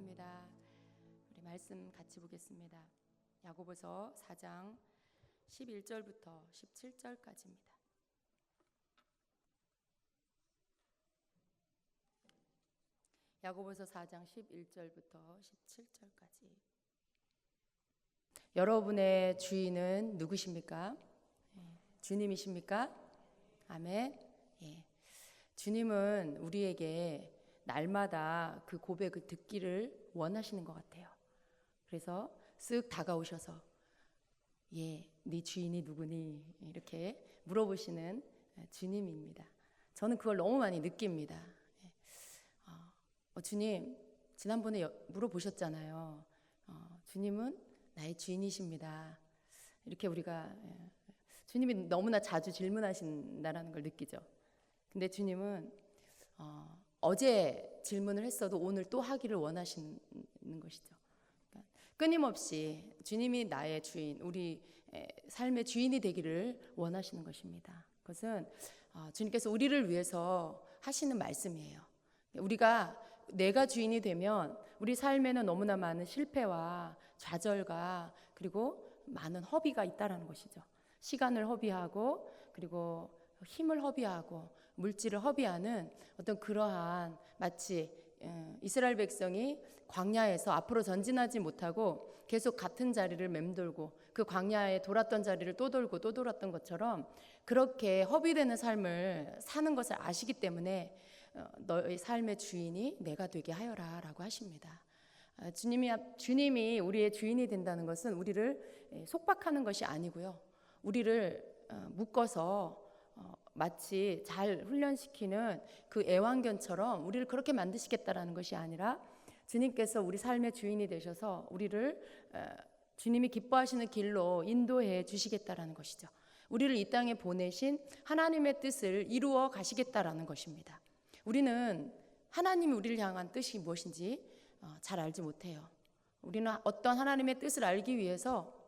찬양합니다. 우리 말씀 같이 보겠습니다. 야고보서 4장 11절부터 17절까지입니다. 야고보서 4장 11절부터 17절까지. 여러분의 주인은 누구십니까? 주님이십니까? 아멘. 예. 주님은 우리에게 날마다 그 고백을 듣기를 원하시는 것 같아요. 그래서 쓱 다가오셔서 네 주인이 누구니? 이렇게 물어보시는 주님입니다. 저는 그걸 너무 많이 느낍니다. 주님, 지난번에 물어보셨잖아요. 주님은 나의 주인이십니다. 이렇게 우리가 주님이 너무나 자주 질문하신다는 걸 느끼죠. 근데 주님은 어제 질문을 했어도 오늘 또 하기를 원하시는 것이죠. 그러니까 끊임없이 주님이 나의 주인, 우리 삶의 주인이 되기를 원하시는 것입니다. 그것은 주님께서 우리를 위해서 하시는 말씀이에요. 우리가 내가 주인이 되면 우리 삶에는 너무나 많은 실패와 좌절과 그리고 많은 허비가 있다라는 것이죠. 시간을 허비하고 그리고 힘을 허비하고 물질을 허비하는 어떤 그러한 마치 이스라엘 백성이 광야에서 앞으로 전진하지 못하고 계속 같은 자리를 맴돌고 그 광야에 돌았던 자리를 또 돌고 또 돌았던 것처럼 그렇게 허비되는 삶을 사는 것을 아시기 때문에 너의 삶의 주인이 내가 되게 하여라 라고 하십니다. 주님이 우리의 주인이 된다는 것은 우리를 속박하는 것이 아니고요. 우리를 묶어서 마치 잘 훈련시키는 그 애완견처럼 우리를 그렇게 만드시겠다라는 것이 아니라 주님께서 우리 삶의 주인이 되셔서 우리를 주님이 기뻐하시는 길로 인도해 주시겠다라는 것이죠. 우리를 이 땅에 보내신 하나님의 뜻을 이루어 가시겠다라는 것입니다. 우리는 하나님이 우리를 향한 뜻이 무엇인지 잘 알지 못해요. 우리는 어떤 하나님의 뜻을 알기 위해서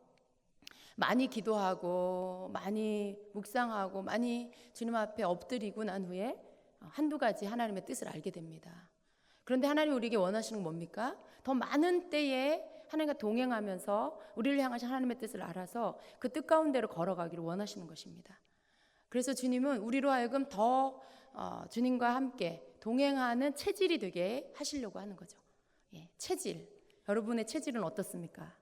많이 기도하고 많이 묵상하고 많이 주님 앞에 엎드리고 난 후에 한두 가지 하나님의 뜻을 알게 됩니다. 그런데 하나님이 우리에게 원하시는 건 뭡니까? 더 많은 때에 하나님과 동행하면서 우리를 향하신 하나님의 뜻을 알아서 그 뜻 가운데로 걸어가기를 원하시는 것입니다. 그래서 주님은 우리로 하여금 더 주님과 함께 동행하는 체질이 되게 하시려고 하는 거죠. 체질. 여러분의 체질은 어떻습니까?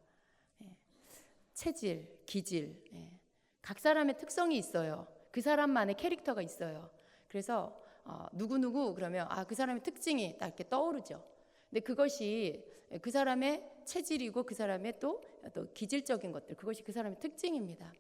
체질, 기질. 각 사람의 특성이 있어요. 그 사람만의 캐릭터가 있어요. 그래서 누구누구 그러면 그 사람의 특징이 딱 이렇게 떠오르죠. 근데 그것이 그 사람의 체질이고 그 사람의 또 기질적인 것들, 그것이 그 사람의 특징입니다.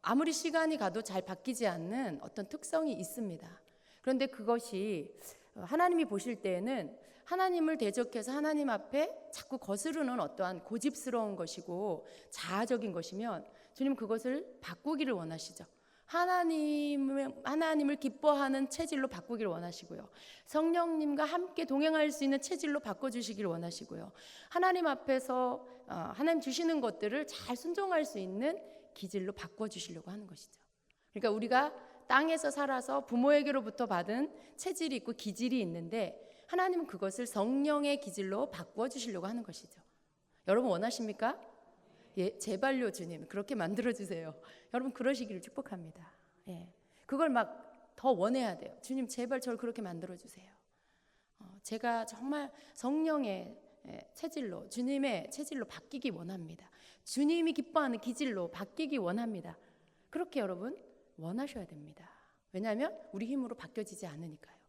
아무리 시간이 가도 잘 바뀌지 않는 어떤 특성이 있습니다. 그런데 그것이 하나님이 보실 때에는 하나님을 대적해서 하나님 앞에 자꾸 거스르는 어떠한 고집스러운 것이고 자아적인 것이면 주님 그것을 바꾸기를 원하시죠. 하나님을 기뻐하는 체질로 바꾸기를 원하시고요. 성령님과 함께 동행할 수 있는 체질로 바꿔주시기를 원하시고요. 하나님 앞에서 하나님 주시는 것들을 잘 순종할 수 있는 기질로 바꿔주시려고 하는 것이죠. 그러니까 우리가 땅에서 살아서 부모에게로부터 받은 체질이 있고 기질이 있는데 하나님은 그것을 성령의 기질로 바꿔주시려고 하는 것이죠. 여러분 원하십니까? 제발요 주님 그렇게 만들어주세요. 여러분 그러시기를 축복합니다. 그걸 막 더 원해야 돼요. 주님 제발 저를 그렇게 만들어주세요. 제가 정말 성령의 체질로 주님의 체질로 바뀌기 원합니다. 주님이 기뻐하는 기질로 바뀌기 원합니다. 그렇게 여러분 원하셔야 됩니다. 왜냐하면 우리 힘으로 바뀌어지지 않으니까요.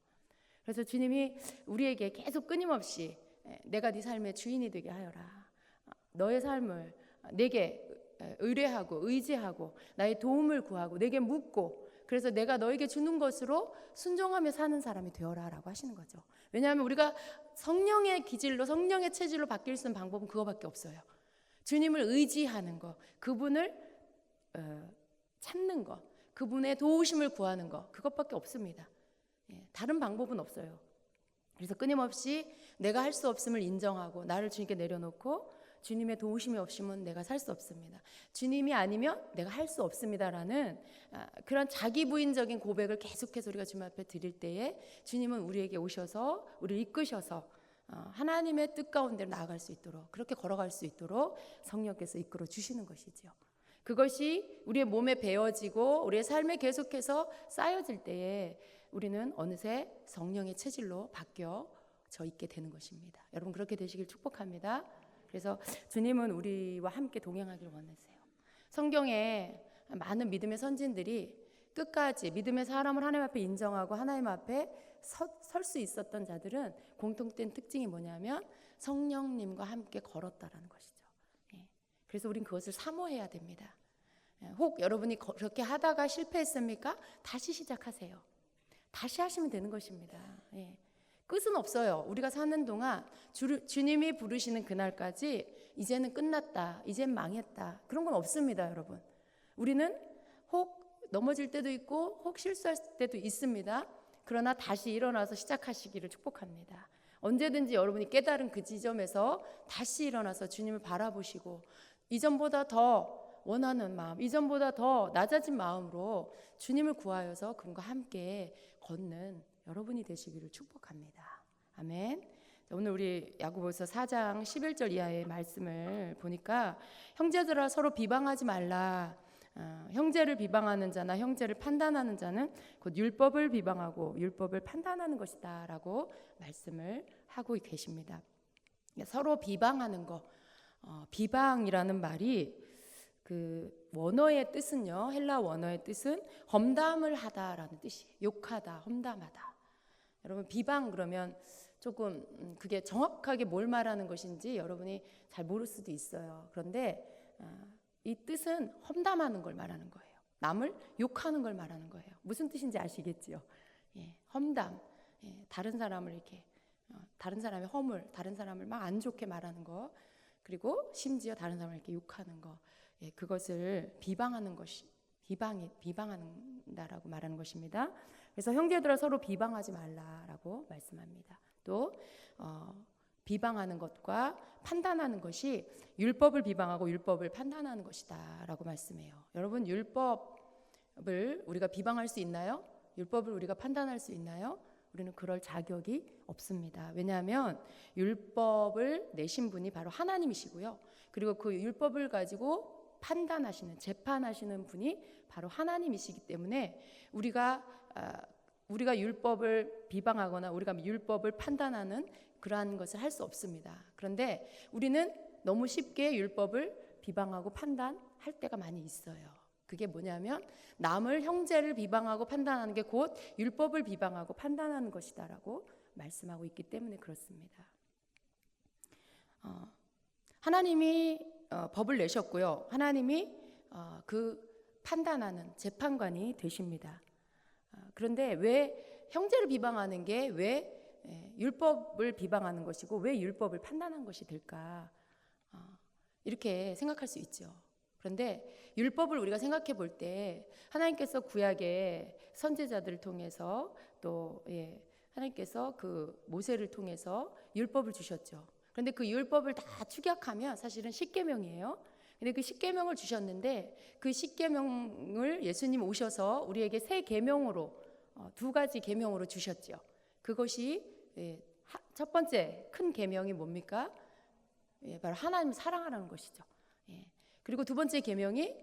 그래서 주님이 우리에게 계속 끊임없이 내가 네 삶의 주인이 되게 하여라. 너의 삶을 내게 의뢰하고 의지하고 나의 도움을 구하고 내게 묻고 그래서 내가 너에게 주는 것으로 순종하며 사는 사람이 되어라 라고 하시는 거죠. 왜냐하면 우리가 성령의 기질로 성령의 체질로 바뀔 수 있는 방법은 그거밖에 없어요. 주님을 의지하는 것, 그분을 찾는 것, 그분의 도우심을 구하는 것, 그것밖에 없습니다. 다른 방법은 없어요. 그래서 끊임없이 내가 할 수 없음을 인정하고 나를 주님께 내려놓고 주님의 도우심이 없으면 내가 살 수 없습니다. 주님이 아니면 내가 할 수 없습니다라는 그런 자기 부인적인 고백을 계속해서 우리가 주님 앞에 드릴 때에 주님은 우리에게 오셔서 우리를 이끄셔서 하나님의 뜻 가운데로 나아갈 수 있도록, 그렇게 걸어갈 수 있도록 성령께서 이끌어 주시는 것이죠. 그것이 우리의 몸에 배어지고 우리의 삶에 계속해서 쌓여질 때에 우리는 어느새 성령의 체질로 바뀌어져 있게 되는 것입니다. 여러분 그렇게 되시길 축복합니다. 그래서 주님은 우리와 함께 동행하길 원하세요. 성경에 많은 믿음의 선진들이 끝까지 믿음의 사람을 하나님 앞에 인정하고 하나님 앞에 설 수 있었던 자들은 공통된 특징이 뭐냐면 성령님과 함께 걸었다라는 것이죠. 그래서 우린 그것을 사모해야 됩니다. 혹 여러분이 그렇게 하다가 실패했습니까? 다시 시작하세요. 다시 하시면 되는 것입니다. 끝은 없어요. 우리가 사는 동안 주님이 부르시는 그날까지 이제는 끝났다, 이젠 망했다, 그런 건 없습니다. 여러분, 우리는 혹 넘어질 때도 있고 혹 실수할 때도 있습니다. 그러나 다시 일어나서 시작하시기를 축복합니다. 언제든지 여러분이 깨달은 그 지점에서 다시 일어나서 주님을 바라보시고 이전보다 더 원하는 마음, 이전보다 더 낮아진 마음으로 주님을 구하여서 그분과 함께 걷는 여러분이 되시기를 축복합니다. 아멘. 오늘 우리 야고보서 4장 11절 이하의 말씀을 보니까 형제들아 서로 비방하지 말라. 형제를 비방하는 자나 형제를 판단하는 자는 곧 율법을 비방하고 율법을 판단하는 것이다 라고 말씀을 하고 계십니다. 서로 비방하는 거, 비방이라는 말이 그 원어의 뜻은요, 헬라 원어의 뜻은 험담을 하다라는 뜻이에요. 욕하다, 험담하다. 여러분 비방 그러면 조금 그게 정확하게 뭘 말하는 것인지 여러분이 잘 모를 수도 있어요. 그런데 이 뜻은 험담하는 걸 말하는 거예요. 남을 욕하는 걸 말하는 거예요. 무슨 뜻인지 아시겠지요? 험담, 다른 사람을 이렇게 다른 사람의 허물, 다른 사람을 막 안 좋게 말하는 거, 그리고 심지어 다른 사람을 이렇게 욕하는 거, 그것을 비방하는 것이 비방한다라고 말하는 것입니다. 그래서 형제들아 서로 비방하지 말라라고 말씀합니다. 또 비방하는 것과 판단하는 것이 율법을 비방하고 율법을 판단하는 것이다 라고 말씀해요. 여러분 율법을 우리가 비방할 수 있나요? 율법을 우리가 판단할 수 있나요? 우리는 그럴 자격이 없습니다. 왜냐하면 율법을 내신 분이 바로 하나님이시고요. 그리고 그 율법을 가지고 판단하시는, 재판하시는 분이 바로 하나님이시기 때문에 우리가 율법을 비방하거나 우리가 율법을 판단하는 그러한 것을 할 수 없습니다. 그런데 우리는 너무 쉽게 율법을 비방하고 판단할 때가 많이 있어요. 그게 뭐냐면 남을, 형제를 비방하고 판단하는 게 곧 율법을 비방하고 판단하는 것이다라고 말씀하고 있기 때문에 그렇습니다. 하나님이 법을 내셨고요. 하나님이 그 판단하는 재판관이 되십니다. 그런데 왜 형제를 비방하는 게 왜 율법을 비방하는 것이고 왜 율법을 판단한 것이 될까? 이렇게 생각할 수 있죠. 그런데 율법을 우리가 생각해 볼 때 하나님께서 구약의 선지자들을 통해서 또 하나님께서 그 모세를 통해서 율법을 주셨죠. 그런데 그 율법을 다 축약하면 사실은 십계명이에요. 근데 그 십계명을 주셨는데 그 십계명을 예수님 오셔서 우리에게 세 계명으로 두 가지 계명으로 주셨죠. 그것이 첫 번째 큰 계명이 뭡니까? 바로 하나님을 사랑하라는 것이죠. 그리고 두 번째 계명이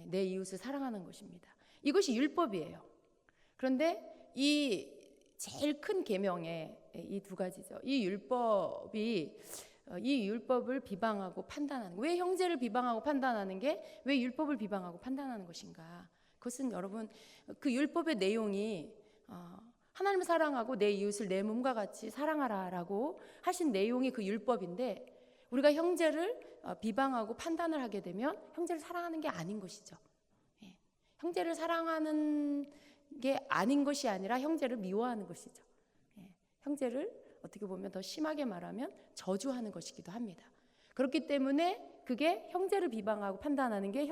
내 이웃을 사랑하는 것입니다. 이것이 율법이에요. 그런데 이 제일 큰 계명의 이 두 가지죠. 이 율법을 비방하고 판단하는, 왜 형제를 비방하고 판단하는 게 왜 율법을 비방하고 판단하는 것인가? 그것은 여러분 그 율법의 내용이 하나님을 사랑하고 내 이웃을 내 몸과 같이 사랑하라라고 하신 내용이 그 율법인데 우리가 형제를 비방하고 판단을 하게 되면 형제를 사랑하는 게 아닌 것이죠. 형제를 사랑하는 게 아닌 것이 아니라 형제를 미워하는 것이죠. 형제를 어떻게 보면 더 심하게 말하면 저주하는 것이기도 합니다. 그렇기 때문에 그게 형제를 비방하고 판단하는 게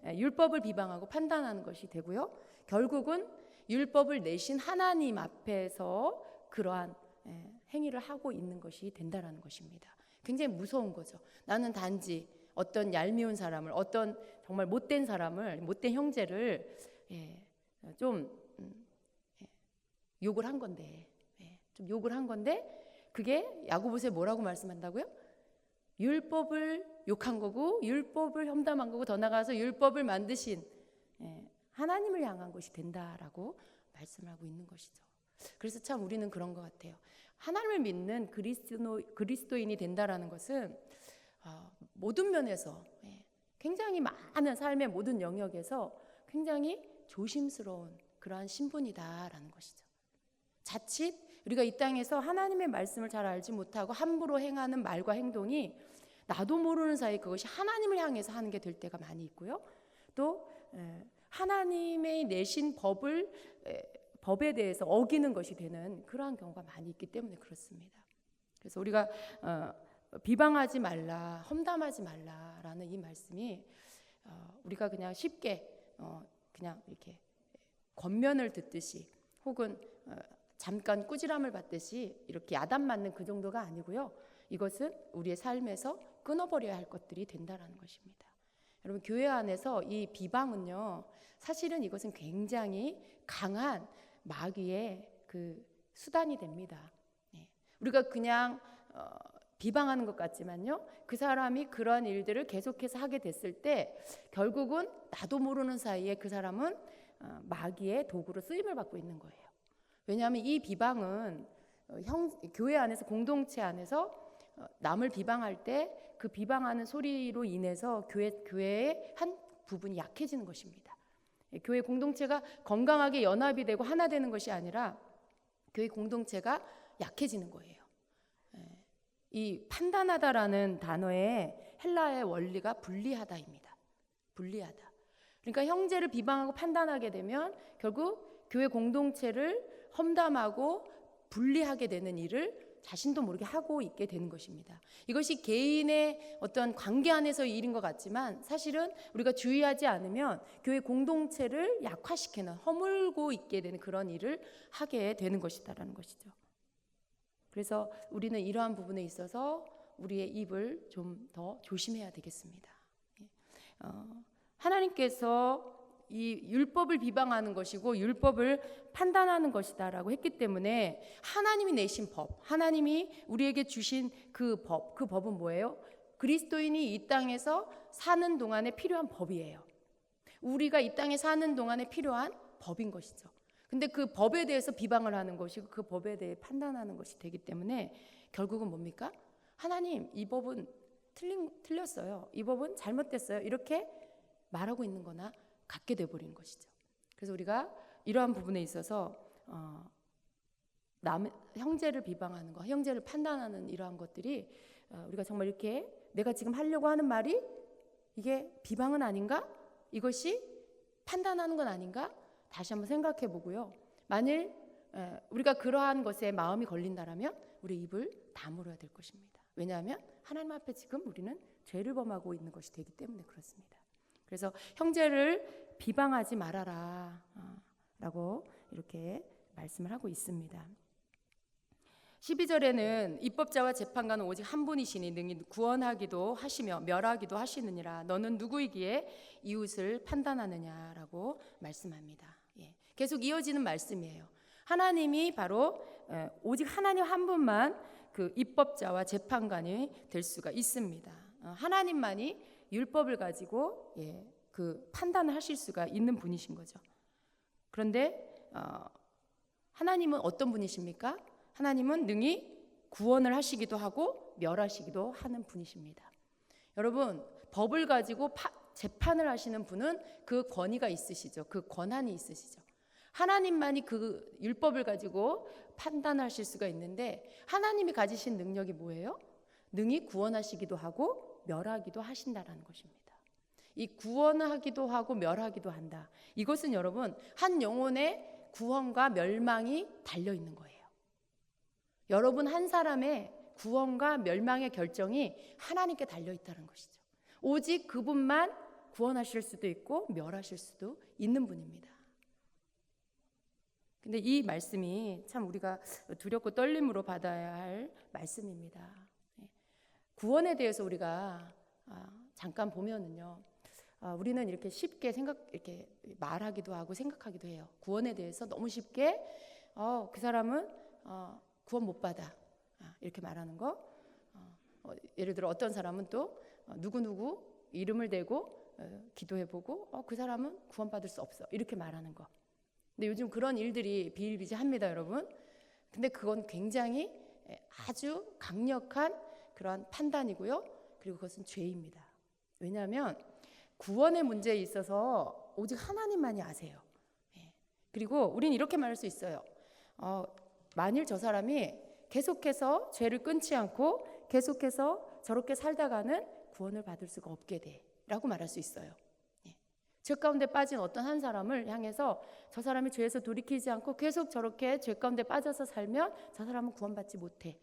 율법을 비방하고 판단하는 것이 되고요. 결국은 율법을 내신 하나님 앞에서 그러한 행위를 하고 있는 것이 된다라는 것입니다. 굉장히 무서운 거죠. 나는 단지 어떤 얄미운 사람을, 어떤 정말 못된 사람을, 못된 형제를 좀 욕을 한 건데, 그게 야고보서에 뭐라고 말씀한다고요? 율법을 욕한 거고 율법을 험담한 거고 더 나아가서 율법을 만드신 하나님을 향한 것이 된다라고 말씀하고 있는 것이죠. 그래서 참 우리는 그런 것 같아요. 하나님을 믿는 그리스도인이 된다라는 것은 모든 면에서 굉장히 많은 삶의 모든 영역에서 굉장히 조심스러운 그러한 신분이다라는 것이죠. 자칫 우리가 이 땅에서 하나님의 말씀을 잘 알지 못하고 함부로 행하는 말과 행동이 나도 모르는 사이에 그것이 하나님을 향해서 하는 게 될 때가 많이 있고요. 또 하나님의 내신 법에 대해서 어기는 것이 되는 그러한 경우가 많이 있기 때문에 그렇습니다. 그래서 우리가 비방하지 말라, 험담하지 말라라는 이 말씀이 우리가 그냥 쉽게 그냥 이렇게 겉면을 듣듯이 혹은 잠깐 꾸지람을 받듯이 이렇게 야단 맞는 그 정도가 아니고요. 이것은 우리의 삶에서 끊어버려야 할 것들이 된다라는 것입니다. 여러분, 교회 안에서 이 비방은요, 사실은 이것은 굉장히 강한 마귀의 그 수단이 됩니다. 우리가 그냥 비방하는 것 같지만요, 그 사람이 그러한 일들을 계속해서 하게 됐을 때 결국은 나도 모르는 사이에 그 사람은 마귀의 도구로 쓰임을 받고 있는 거예요. 왜냐하면 이 비방은 교회 안에서, 공동체 안에서 남을 비방할 때 그 비방하는 소리로 인해서 교회의 한 부분이 약해지는 것입니다. 교회 공동체가 건강하게 연합이 되고 하나 되는 것이 아니라 교회 공동체가 약해지는 거예요. 이 판단하다라는 단어의 헬라의 원리가 분리하다입니다. 분리하다. 그러니까 형제를 비방하고 판단하게 되면 결국 교회 공동체를 험담하고 분리하게 되는 일을 자신도 모르게 하고 있게 되는 것입니다. 이것이 개인의 어떤 관계 안에서의 일인 것 같지만 사실은 우리가 주의하지 않으면 교회 공동체를 약화시키는, 허물고 있게 되는 그런 일을 하게 되는 것이다라는 것이죠. 그래서 우리는 이러한 부분에 있어서 우리의 입을 좀 더 조심해야 되겠습니다. 하나님께서 이 율법을 비방하는 것이고 율법을 판단하는 것이다라고 했기 때문에 하나님이 내신 법, 하나님이 우리에게 주신 그 법은 뭐예요? 그리스도인이 이 땅에서 사는 동안에 필요한 법이에요. 우리가 이 땅에 사는 동안에 필요한 법인 것이죠. 근데 그 법에 대해서 비방을 하는 것이고 그 법에 대해 판단하는 것이 되기 때문에 결국은 뭡니까? 하나님, 이 법은 틀렸어요. 이 법은 잘못됐어요. 이렇게 말하고 있는 거나 같게 돼버리는 것이죠. 그래서 우리가 이러한 부분에 있어서 형제를 비방하는 것, 형제를 판단하는 이러한 것들이 우리가 정말 이렇게 내가 지금 하려고 하는 말이 이게 비방은 아닌가? 이것이 판단하는 건 아닌가? 다시 한번 생각해 보고요. 만일 우리가 그러한 것에 마음이 걸린다라면 우리 입을 다물어야 될 것입니다. 왜냐하면 하나님 앞에 지금 우리는 죄를 범하고 있는 것이 되기 때문에 그렇습니다. 그래서 형제를 비방하지 말아라 라고 이렇게 말씀을 하고 있습니다. 12절에는 입법자와 재판관은 오직 한 분이시니 능히 구원하기도 하시며 멸하기도 하시느니라. 너는 누구이기에 이웃을 판단하느냐라고 말씀합니다. 계속 이어지는 말씀이에요. 하나님이 바로 오직 하나님 한 분만 그 입법자와 재판관이 될 수가 있습니다. 하나님만이 율법을 가지고 그 판단을 하실 수가 있는 분이신 거죠. 그런데 하나님은 어떤 분이십니까? 하나님은 능히 구원을 하시기도 하고 멸하시기도 하는 분이십니다. 여러분, 법을 가지고 재판을 하시는 분은 그 권위가 있으시죠. 그 권한이 있으시죠. 하나님만이 그 율법을 가지고 판단하실 수가 있는데 하나님이 가지신 능력이 뭐예요? 능히 구원하시기도 하고 멸하기도 하신다라는 것입니다. 이 구원하기도 하고 멸하기도 한다. 이것은 여러분 한 영혼의 구원과 멸망이 달려 있는 거예요. 여러분 한 사람의 구원과 멸망의 결정이 하나님께 달려 있다는 것이죠. 오직 그분만 구원하실 수도 있고 멸하실 수도 있는 분입니다. 근데 이 말씀이 참 우리가 두렵고 떨림으로 받아야 할 말씀입니다. 구원에 대해서 우리가 잠깐 보면은요, 우리는 이렇게 쉽게 이렇게 말하기도 하고 생각하기도 해요. 구원에 대해서 너무 쉽게 그 사람은 구원 못 받아. 이렇게 말하는 거. 예를 들어 어떤 사람은 또 누구누구 이름을 대고 기도해보고 그 사람은 구원받을 수 없어 이렇게 말하는 거. 근데 요즘 그런 일들이 비일비재합니다, 여러분. 근데 그건 굉장히 아주 강력한 그런 판단이고요. 그리고 그것은 죄입니다. 왜냐하면 구원의 문제에 있어서 오직 하나님만이 아세요. 그리고 우리는 이렇게 말할 수 있어요. 만일 저 사람이 계속해서 죄를 끊지 않고 계속해서 저렇게 살다가는 구원을 받을 수가 없게 돼 라고 말할 수 있어요. 죄 가운데 빠진 어떤 한 사람을 향해서 저 사람이 죄에서 돌이키지 않고 계속 저렇게 죄 가운데 빠져서 살면 저 사람은 구원받지 못해.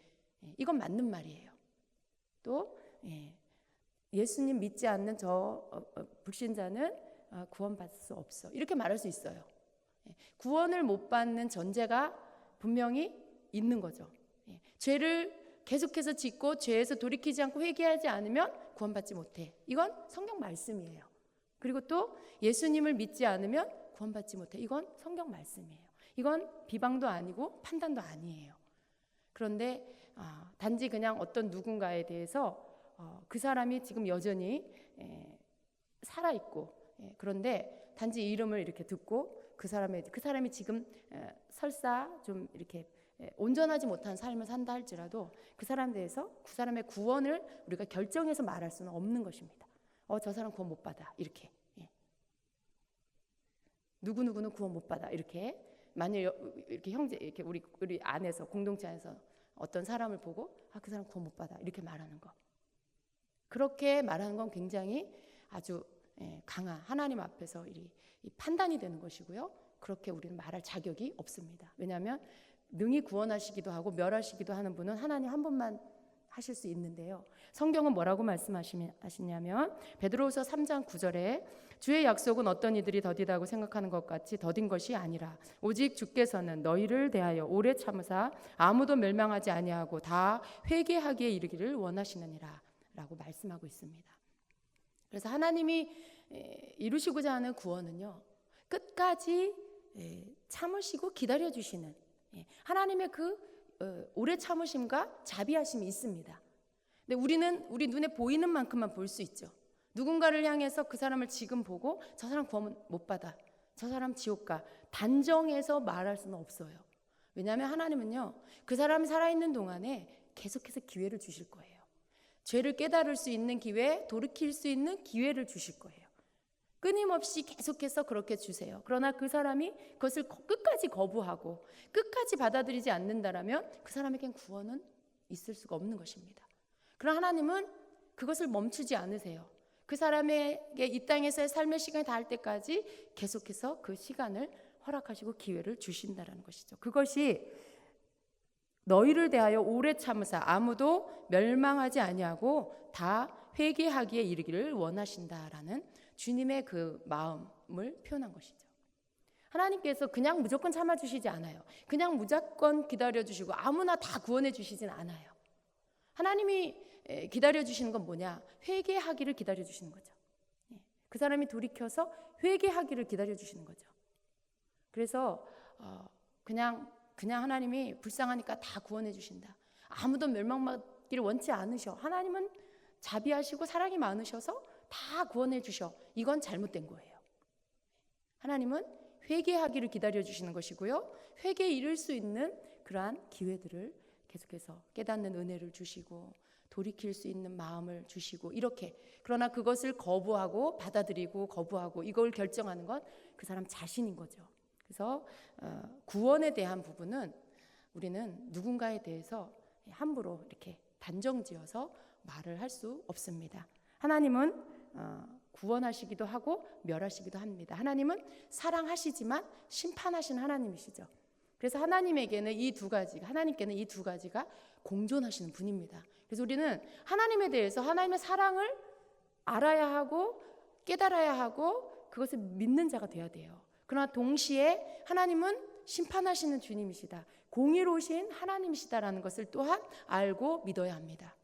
이건 맞는 말이에요. 또 예수님 믿지 않는 저 불신자는 구원받을 수 없어. 이렇게 말할 수 있어요. 구원을 못 받는 전제가 분명히 있는 거죠. 죄를 계속해서 짓고 죄에서 돌이키지 않고 회개하지 않으면 구원받지 못해. 이건 성경 말씀이에요. 그리고 또 예수님을 믿지 않으면 구원받지 못해. 이건 성경 말씀이에요. 이건 비방도 아니고 판단도 아니에요. 그런데 단지 그냥 어떤 누군가에 대해서 그 사람이 지금 여전히 살아있고 그런데 단지 이름을 이렇게 듣고 그 사람이 지금 설사 좀 이렇게 온전하지 못한 삶을 산다 할지라도 그 사람에 대해서 그 사람의 구원을 우리가 결정해서 말할 수는 없는 것입니다. 저 사람 구원 못 받아 이렇게 누구누구는 구원 못 받아 이렇게 만일 이렇게 형제 이렇게 우리 안에서 공동체 안에서 어떤 사람을 보고 그 사람 구원 못 받아 이렇게 말하는 거 그렇게 말하는 건 굉장히 아주 강한 하나님 앞에서 이 판단이 되는 것이고요. 그렇게 우리는 말할 자격이 없습니다. 왜냐하면 능히 구원하시기도 하고 멸하시기도 하는 분은 하나님 한 분만 하실 수 있는데요. 성경은 뭐라고 말씀하시냐면 베드로후서 3장 9절에 주의 약속은 어떤 이들이 더디다고 생각하는 것 같이 더딘 것이 아니라 오직 주께서는 너희를 대하여 오래 참으사 아무도 멸망하지 아니하고 다 회개하기에 이르기를 원하시느니라 라고 말씀하고 있습니다. 그래서 하나님이 이루시고자 하는 구원은요, 끝까지 참으시고 기다려주시는 하나님의 그 오래 참으심과 자비하심이 있습니다. 근데 우리는 우리 눈에 보이는 만큼만 볼 수 있죠. 누군가를 향해서 그 사람을 지금 보고 저 사람 구원 못 받아, 저 사람 지옥 가 단정해서 말할 수는 없어요. 왜냐하면 하나님은요, 그 사람이 살아있는 동안에 계속해서 기회를 주실 거예요. 죄를 깨달을 수 있는 기회, 돌이킬 수 있는 기회를 주실 거예요. 끊임없이 계속해서 그렇게 주세요. 그러나 그 사람이 그것을 끝까지 거부하고 끝까지 받아들이지 않는다라면 그 사람에겐 구원은 있을 수가 없는 것입니다. 그러나 하나님은 그것을 멈추지 않으세요. 그 사람에게 이 땅에서의 삶의 시간이 닿을 때까지 계속해서 그 시간을 허락하시고 기회를 주신다라는 것이죠. 그것이 너희를 대하여 오래 참으사 아무도 멸망하지 아니하고 다 회개하기에 이르기를 원하신다라는 주님의 그 마음을 표현한 것이죠. 하나님께서 그냥 무조건 참아주시지 않아요. 그냥 무조건 기다려주시고 아무나 다 구원해 주시진 않아요. 하나님이 기다려주시는 건 뭐냐? 회개하기를 기다려주시는 거죠. 그 사람이 돌이켜서 회개하기를 기다려주시는 거죠. 그래서 그냥 하나님이 불쌍하니까 다 구원해 주신다. 아무도 멸망받기를 원치 않으셔. 하나님은 자비하시고 사랑이 많으셔서 다 구원해 주셔. 이건 잘못된 거예요. 하나님은 회개하기를 기다려 주시는 것이고요. 회개에 이를 수 있는 그러한 기회들을 계속해서 깨닫는 은혜를 주시고 돌이킬 수 있는 마음을 주시고 이렇게. 그러나 그것을 거부하고 받아들이고 거부하고 이걸 결정하는 건 그 사람 자신인 거죠. 그래서 구원에 대한 부분은 우리는 누군가에 대해서 함부로 이렇게 단정지어서 말을 할 수 없습니다. 하나님은 구원하시기도 하고 멸하시기도 합니다. 하나님은 사랑하시지만 심판하시는 하나님이시죠. 그래서 하나님께는 이 두 가지가 공존하시는 분입니다. 그래서 우리는 하나님에 대해서 하나님의 사랑을 알아야 하고 깨달아야 하고 그것을 믿는 자가 되어야 돼요. 그러나 동시에 하나님은 심판하시는 주님이시다. 공의로우신 하나님이시다라는 것을 또한 알고 믿어야 합니다.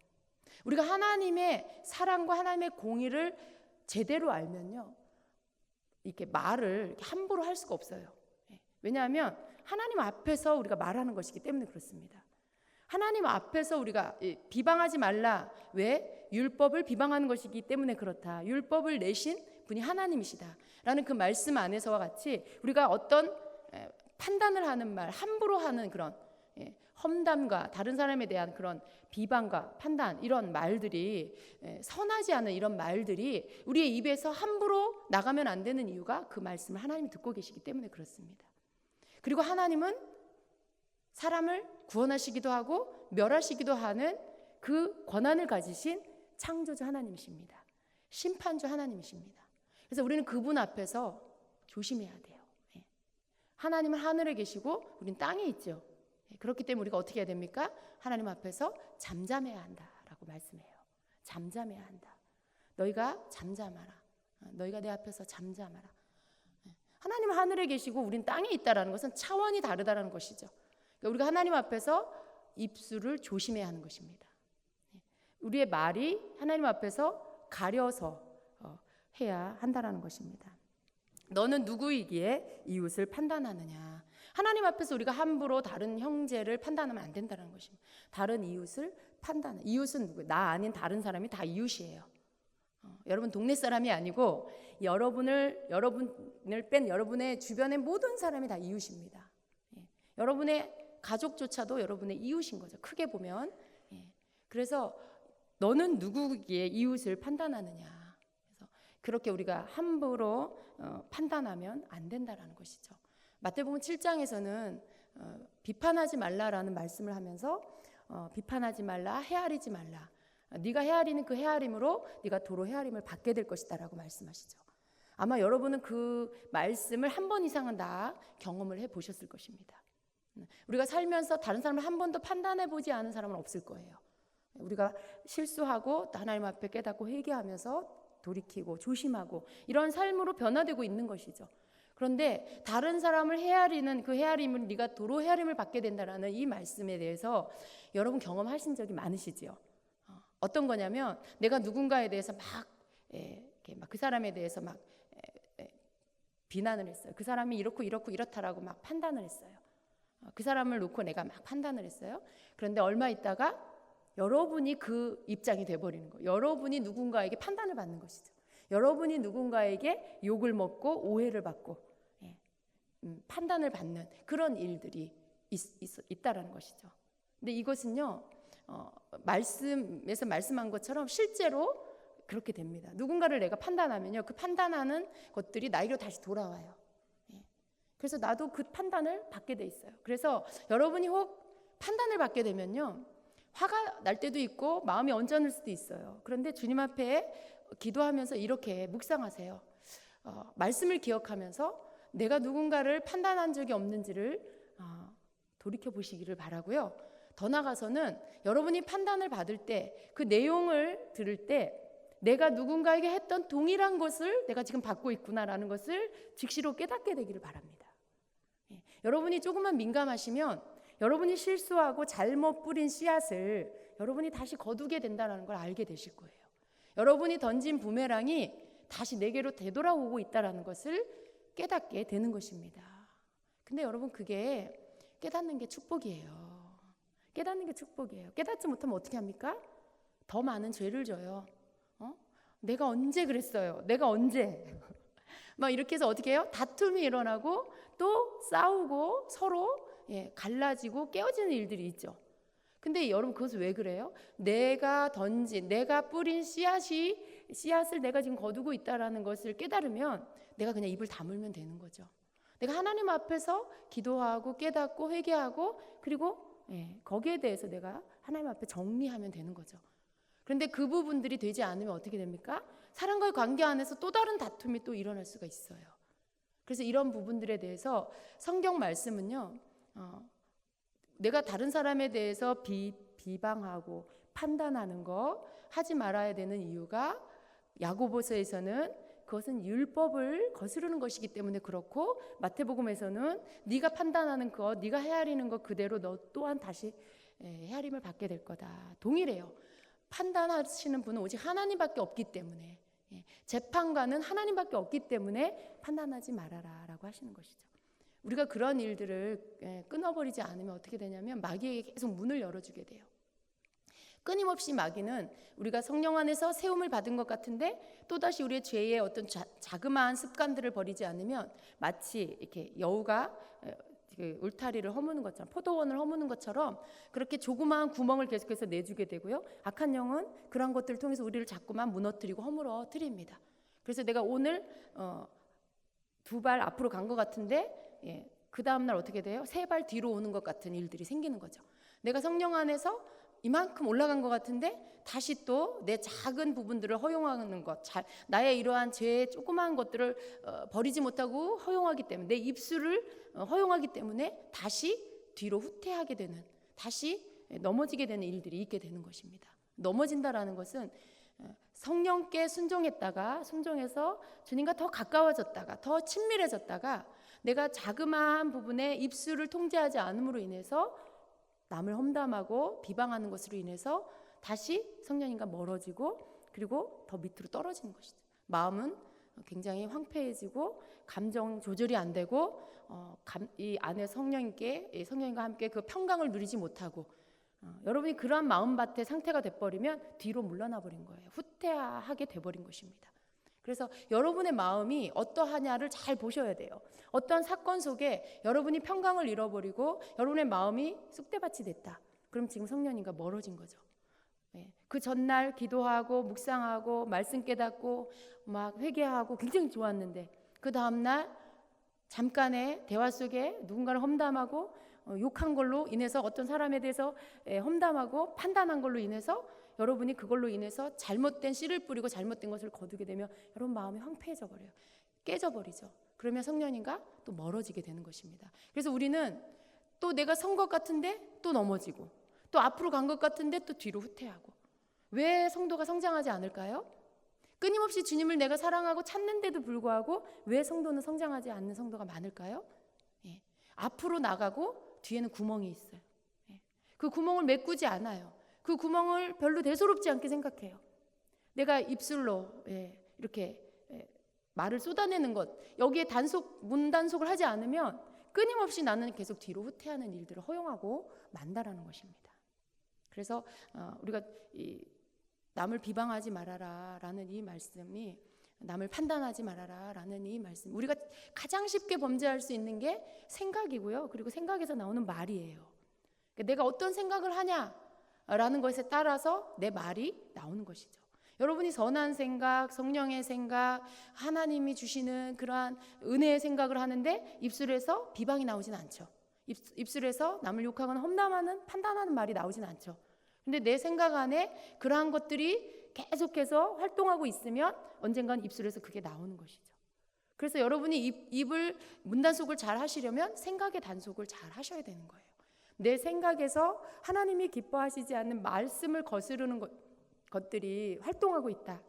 우리가 하나님의 사랑과 하나님의 공의를 제대로 알면요, 이렇게 말을 이렇게 함부로 할 수가 없어요. 왜냐하면 하나님 앞에서 우리가 말하는 것이기 때문에 그렇습니다. 하나님 앞에서 우리가 비방하지 말라. 왜? 율법을 비방하는 것이기 때문에 그렇다. 율법을 내신 분이 하나님이시다 라는 그 말씀 안에서와 같이 우리가 어떤 판단을 하는 말, 함부로 하는 그런 험담과 다른 사람에 대한 그런 비방과 판단, 이런 말들이, 선하지 않은 이런 말들이 우리의 입에서 함부로 나가면 안 되는 이유가 그 말씀을 하나님이 듣고 계시기 때문에 그렇습니다. 그리고 하나님은 사람을 구원하시기도 하고 멸하시기도 하는 그 권한을 가지신 창조주 하나님이십니다. 심판주 하나님이십니다. 그래서 우리는 그분 앞에서 조심해야 돼요. 하나님은 하늘에 계시고 우리는 땅에 있죠. 그렇기 때문에 우리가 어떻게 해야 됩니까? 하나님 앞에서 잠잠해야 한다라고 말씀해요. 잠잠해야 한다. 너희가 잠잠하라. 너희가 내 앞에서 잠잠하라. 하나님은 하늘에 계시고 우린 땅에 있다라는 것은 차원이 다르다라는 것이죠. 그러니까 우리가 하나님 앞에서 입술을 조심해야 하는 것입니다. 우리의 말이 하나님 앞에서 가려서 해야 한다라는 것입니다. 너는 누구이기에 이웃을 판단하느냐. 하나님 앞에서 우리가 함부로 다른 형제를 판단하면 안 된다는 것입니다. 다른 이웃을 판단해. 이웃은 누구예요? 나 아닌 다른 사람이 다 이웃이에요. 여러분 동네 사람이 아니고 여러분을 뺀 여러분의 주변의 모든 사람이 다 이웃입니다. 여러분의 가족조차도 여러분의 이웃인 거죠. 크게 보면. 그래서 너는 누구기에 이웃을 판단하느냐. 그래서 그렇게 우리가 함부로 판단하면 안 된다라는 것이죠. 마태복음 7장에서는 비판하지 말라라는 말씀을 하면서 비판하지 말라, 헤아리지 말라. 네가 헤아리는 그 헤아림으로 네가 도로 헤아림을 받게 될 것이다라고 말씀하시죠. 아마 여러분은 그 말씀을 한 번 이상은 다 경험을 해보셨을 것입니다. 우리가 살면서 다른 사람을 한 번도 판단해보지 않은 사람은 없을 거예요. 우리가 실수하고 하나님 앞에 깨닫고 회개하면서 돌이키고 조심하고 이런 삶으로 변화되고 있는 것이죠. 그런데 다른 사람을 헤아리는 그 헤아림을 네가 도로 헤아림을 받게 된다라는 이 말씀에 대해서 여러분 경험하신 적이 많으시지요. 어떤 거냐면 내가 누군가에 대해서 막 그 사람에 대해서 막 비난을 했어요. 그 사람이 이렇고 이렇다라고 막 판단을 했어요. 그 사람을 놓고 내가 막 판단을 했어요. 그런데 얼마 있다가 여러분이 그 입장이 돼버리는 거예요. 여러분이 누군가에게 판단을 받는 것이죠. 여러분이 누군가에게 욕을 먹고 오해를 받고 판단을 받는 그런 일들이 있다라는 것이죠. 근데 이것은요, 말씀에서 말씀한 것처럼 실제로 그렇게 됩니다. 누군가를 내가 판단하면요, 그 판단하는 것들이 나에게로 다시 돌아와요. 그래서 나도 그 판단을 받게 돼 있어요. 그래서 여러분이 혹 판단을 받게 되면요, 화가 날 때도 있고 마음이 언짢을 수도 있어요. 그런데 주님 앞에 기도하면서 이렇게 묵상하세요. 말씀을 기억하면서 내가 누군가를 판단한 적이 없는지를 돌이켜 보시기를 바라고요. 더 나아가서는 여러분이 판단을 받을 때 그 내용을 들을 때 내가 누군가에게 했던 동일한 것을 내가 지금 받고 있구나라는 것을 즉시로 깨닫게 되기를 바랍니다. 여러분이 조금만 민감하시면 여러분이 실수하고 잘못 뿌린 씨앗을 여러분이 다시 거두게 된다는 걸 알게 되실 거예요. 여러분이 던진 부메랑이 다시 내게로 되돌아오고 있다는 것을 깨닫게 되는 것입니다. 근데 여러분 그게 깨닫는 게 축복이에요. 깨닫는 게 축복이에요. 깨닫지 못하면 어떻게 합니까? 더 많은 죄를 져요. 내가 언제 그랬어요? 내가 언제? 막 이렇게 해서 어떻게 해요? 다툼이 일어나고 또 싸우고 서로 갈라지고 깨어지는 일들이 있죠. 근데 여러분 그것은 왜 그래요? 내가 뿌린 씨앗을 내가 지금 거두고 있다라는 것을 깨달으면 내가 그냥 입을 다물면 되는 거죠. 내가 하나님 앞에서 기도하고 깨닫고 회개하고 그리고 거기에 대해서 내가 하나님 앞에 정리하면 되는 거죠. 그런데 그 부분들이 되지 않으면 어떻게 됩니까? 사람과의 관계 안에서 또 다른 다툼이 또 일어날 수가 있어요. 그래서 이런 부분들에 대해서 성경 말씀은요, 내가 다른 사람에 대해서 비방하고 판단하는 거 하지 말아야 되는 이유가 야고보서에서는 그것은 율법을 거스르는 것이기 때문에 그렇고, 마태복음에서는 네가 판단하는 것, 네가 헤아리는 것 그대로 너 또한 다시 헤아림을 받게 될 거다. 동일해요. 판단하시는 분은 오직 하나님밖에 없기 때문에, 재판관은 하나님밖에 없기 때문에 판단하지 말아라 라고 하시는 것이죠. 우리가 그런 일들을 끊어버리지 않으면 어떻게 되냐면 마귀에게 계속 문을 열어주게 돼요. 끊임없이 마귀는 우리가 성령 안에서 세움을 받은 것 같은데 또다시 우리의 죄의 어떤 자그마한 습관들을 버리지 않으면 마치 이렇게 여우가 그 울타리를 허무는 것처럼, 포도원을 허무는 것처럼 그렇게 조그마한 구멍을 계속해서 내주게 되고요. 악한 영은 그런 것들을 통해서 우리를 자꾸만 무너뜨리고 허물어뜨립니다. 그래서 내가 오늘 2발 앞으로 간 것 같은데 그 다음날 어떻게 돼요? 3발 뒤로 오는 것 같은 일들이 생기는 거죠. 내가 성령 안에서 이만큼 올라간 것 같은데 다시 또 내 작은 부분들을 허용하는 것, 나의 이러한 죄의 조그마한 것들을 버리지 못하고 허용하기 때문에, 내 입술을 허용하기 때문에 다시 뒤로 후퇴하게 되는, 다시 넘어지게 되는 일들이 있게 되는 것입니다. 넘어진다라는 것은 성령께 순종해서 주님과 더 가까워졌다가 더 친밀해졌다가 내가 자그마한 부분에 입술을 통제하지 않음으로 인해서 남을 험담하고 비방하는 것으로 인해서 다시 성령님과 멀어지고 그리고 더 밑으로 떨어지는 것이죠. 마음은 굉장히 황폐해지고 감정 조절이 안 되고 이 안에 성령님과 함께 그 평강을 누리지 못하고 여러분이 그러한 마음밭의 상태가 돼버리면 뒤로 물러나 버린 거예요. 후퇴하게 돼버린 것입니다. 그래서 여러분의 마음이 어떠하냐를 잘 보셔야 돼요. 어떠한 사건 속에 여러분이 평강을 잃어버리고 여러분의 마음이 쑥대밭이 됐다. 그럼 지금 성령님과 멀어진 거죠. 그 전날 기도하고 묵상하고 말씀 깨닫고 막 회개하고 굉장히 좋았는데 그 다음날 잠깐의 대화 속에 누군가를 험담하고 욕한 걸로 인해서 어떤 사람에 대해서 험담하고 판단한 걸로 인해서 여러분이 그걸로 인해서 잘못된 씨를 뿌리고 잘못된 것을 거두게 되면 여러분 마음이 황폐해져 버려요. 깨져버리죠. 그러면 성령님과 또 멀어지게 되는 것입니다. 그래서 우리는 또 내가 선 것 같은데 또 넘어지고 또 앞으로 간 것 같은데 또 뒤로 후퇴하고. 왜 성도가 성장하지 않을까요? 끊임없이 주님을 내가 사랑하고 찾는데도 불구하고 왜 성도는 성장하지 않는 성도가 많을까요? 앞으로 나가고 뒤에는 구멍이 있어요. 그 구멍을 메꾸지 않아요. 그 구멍을 별로 대수롭지 않게 생각해요. 내가 입술로 이렇게 말을 쏟아내는 것, 여기에 문단속을 하지 않으면 끊임없이 나는 계속 뒤로 후퇴하는 일들을 허용하고 만다라는 것입니다. 그래서 우리가 남을 비방하지 말아라 라는 이 말씀이, 남을 판단하지 말아라 라는 이 말씀, 우리가 가장 쉽게 범죄할 수 있는 게 생각이고요. 그리고 생각에서 나오는 말이에요. 그러니까 내가 어떤 생각을 하냐라는 것에 따라서 내 말이 나오는 것이죠. 여러분이 선한 생각, 성령의 생각, 하나님이 주시는 그러한 은혜의 생각을 하는데 입술에서 비방이 나오진 않죠. 입술에서 남을 욕하거나 험담하는, 판단하는 말이 나오진 않죠. 근데 내 생각 안에 그러한 것들이 계속해서 활동하고 있으면 언젠간 입술에서 그게 나오는 것이죠. 그래서 여러분이 문단속을 잘 하시려면 생각의 단속을 잘 하셔야 되는 거예요. 내 생각에서 하나님이 기뻐하시지 않는 말씀을 거스르는 것들이 활동하고 있다.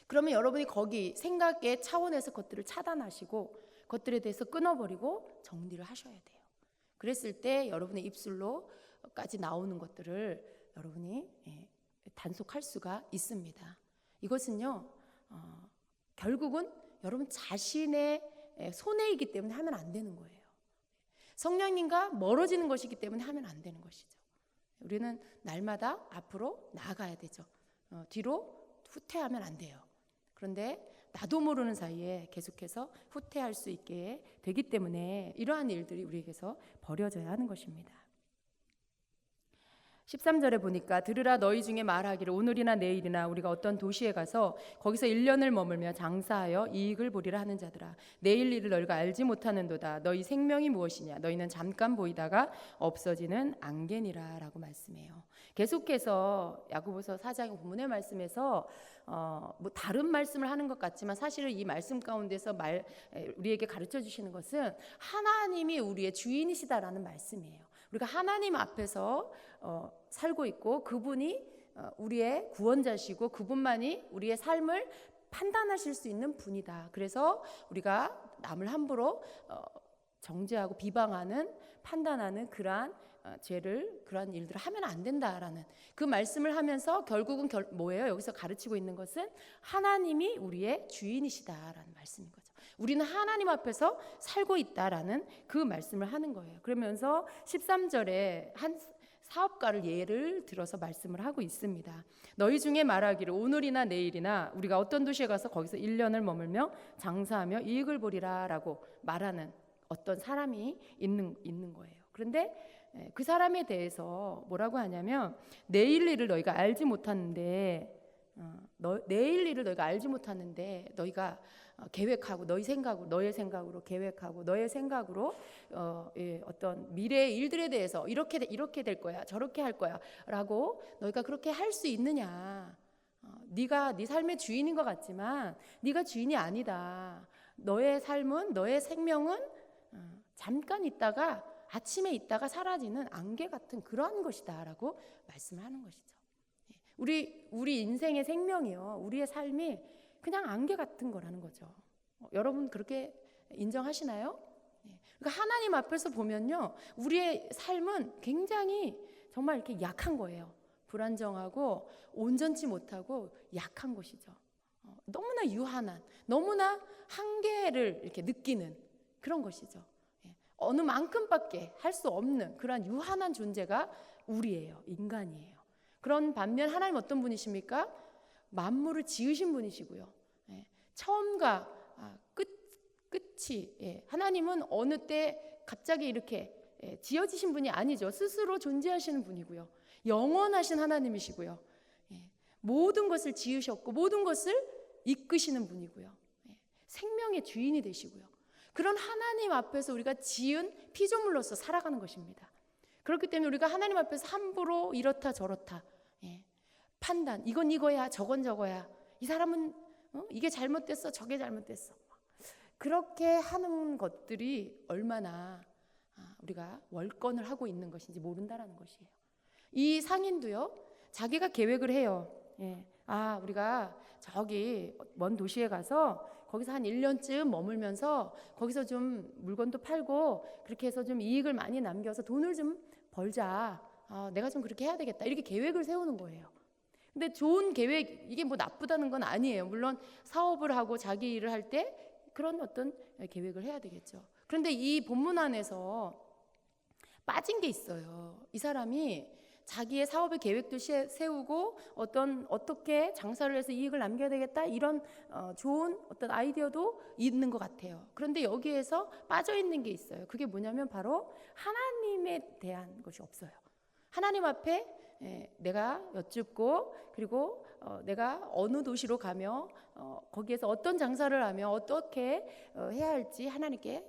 그러면 여러분이 거기 생각의 차원에서 그것들을 차단하시고 그것들에 대해서 끊어버리고 정리를 하셔야 돼요. 그랬을 때 여러분의 입술로까지 나오는 것들을 여러분이 단속할 수가 있습니다. 이것은요, 결국은 여러분 자신의 손해이기 때문에 하면 안 되는 거예요. 성령님과 멀어지는 것이기 때문에 하면 안 되는 것이죠. 우리는 날마다 앞으로 나아가야 되죠. 뒤로 후퇴하면 안 돼요. 그런데 나도 모르는 사이에 계속해서 후퇴할 수 있게 되기 때문에 이러한 일들이 우리에게서 버려져야 하는 것입니다. 13절에 보니까 들으라 너희 중에 말하기를 오늘이나 내일이나 우리가 어떤 도시에 가서 거기서 1년을 머물며 장사하여 이익을 보리라 하는 자들아 내일 일을 너희가 알지 못하는도다. 너희 생명이 무엇이냐 너희는 잠깐 보이다가 없어지는 안개니라 라고 말씀해요. 계속해서 야고보서 4장 본문의 말씀에서 뭐 다른 말씀을 하는 것 같지만 사실은 이 말씀 가운데서 우리에게 가르쳐 주시는 것은 하나님이 우리의 주인이시다라는 말씀이에요. 우리가 하나님 앞에서 살고 있고 그분이 우리의 구원자시고 그분만이 우리의 삶을 판단하실 수 있는 분이다. 그래서 우리가 남을 함부로 정죄하고 비방하는, 판단하는 그러한 그러한 일들을 하면 안 된다라는 그 말씀을 하면서 결국은 뭐예요? 여기서 가르치고 있는 것은 하나님이 우리의 주인이시다라는 말씀인 거죠. 우리는 하나님 앞에서 살고 있다라는 그 말씀을 하는 거예요. 그러면서 13절에 한 사업가를 예를 들어서 말씀을 하고 있습니다. 너희 중에 말하기를 오늘이나 내일이나 우리가 어떤 도시에 가서 거기서 1년을 머물며 장사하며 이익을 보리라 라고 말하는 어떤 사람이 있는 거예요. 그런데 그 사람에 대해서 뭐라고 하냐면 내일 일을 너희가 알지 못하는데 내일 일을 너희가 알지 못하는데 너희가 계획하고 너희 생각으로 너의 생각으로 계획하고 너의 생각으로 어떤 미래의 일들에 대해서 이렇게 될 거야 저렇게 할 거야라고 너희가 그렇게 할 수 있느냐? 네가 네 삶의 주인인 것 같지만 네가 주인이 아니다. 너의 삶은 너의 생명은 잠깐 있다가 아침에 있다가 사라지는 안개 같은 그러한 것이다라고 말씀을 하는 것이죠. 우리 인생의 생명이요, 우리의 삶이 그냥 안개 같은 거라는 거죠. 여러분 그렇게 인정하시나요? 그러니까 하나님 앞에서 보면요, 우리의 삶은 굉장히 정말 이렇게 약한 거예요. 불안정하고 온전치 못하고 약한 것이죠. 너무나 유한한, 너무나 한계를 이렇게 느끼는 그런 것이죠. 어느 만큼밖에 할 수 없는 그런 유한한 존재가 우리예요. 인간이에요. 그런 반면 하나님 어떤 분이십니까? 만물을 지으신 분이시고요. 처음과 끝이 하나님은 어느 때 갑자기 이렇게 지어지신 분이 아니죠. 스스로 존재하시는 분이고요. 영원하신 하나님이시고요. 모든 것을 지으셨고 모든 것을 이끄시는 분이고요. 생명의 주인이 되시고요. 그런 하나님 앞에서 우리가 지은 피조물로서 살아가는 것입니다. 그렇기 때문에 우리가 하나님 앞에서 함부로 이렇다 저렇다 판단, 이건 이거야 저건 저거야, 이 사람은 이게 잘못됐어 저게 잘못됐어, 그렇게 하는 것들이 얼마나 우리가 월권을 하고 있는 것인지 모른다라는 것이에요. 이 상인도요, 자기가 계획을 해요. 우리가 저기 먼 도시에 가서 거기서 한 1년쯤 머물면서 거기서 좀 물건도 팔고 그렇게 해서 좀 이익을 많이 남겨서 돈을 좀 벌자. 내가 좀 그렇게 해야 되겠다. 이렇게 계획을 세우는 거예요. 근데 좋은 계획, 이게 뭐 나쁘다는 건 아니에요. 물론 사업을 하고 자기 일을 할 때 그런 어떤 계획을 해야 되겠죠. 그런데 이 본문 안에서 빠진 게 있어요. 이 사람이 자기의 사업의 계획도 세우고 어떻게 장사를 해서 이익을 남겨야 되겠다 이런 좋은 어떤 아이디어도 있는 것 같아요. 그런데 여기에서 빠져 있는 게 있어요. 그게 뭐냐면 바로 하나님에 대한 것이 없어요. 하나님 앞에 내가 여쭙고 그리고 내가 어느 도시로 가며 거기에서 어떤 장사를 하며 어떻게 해야 할지 하나님께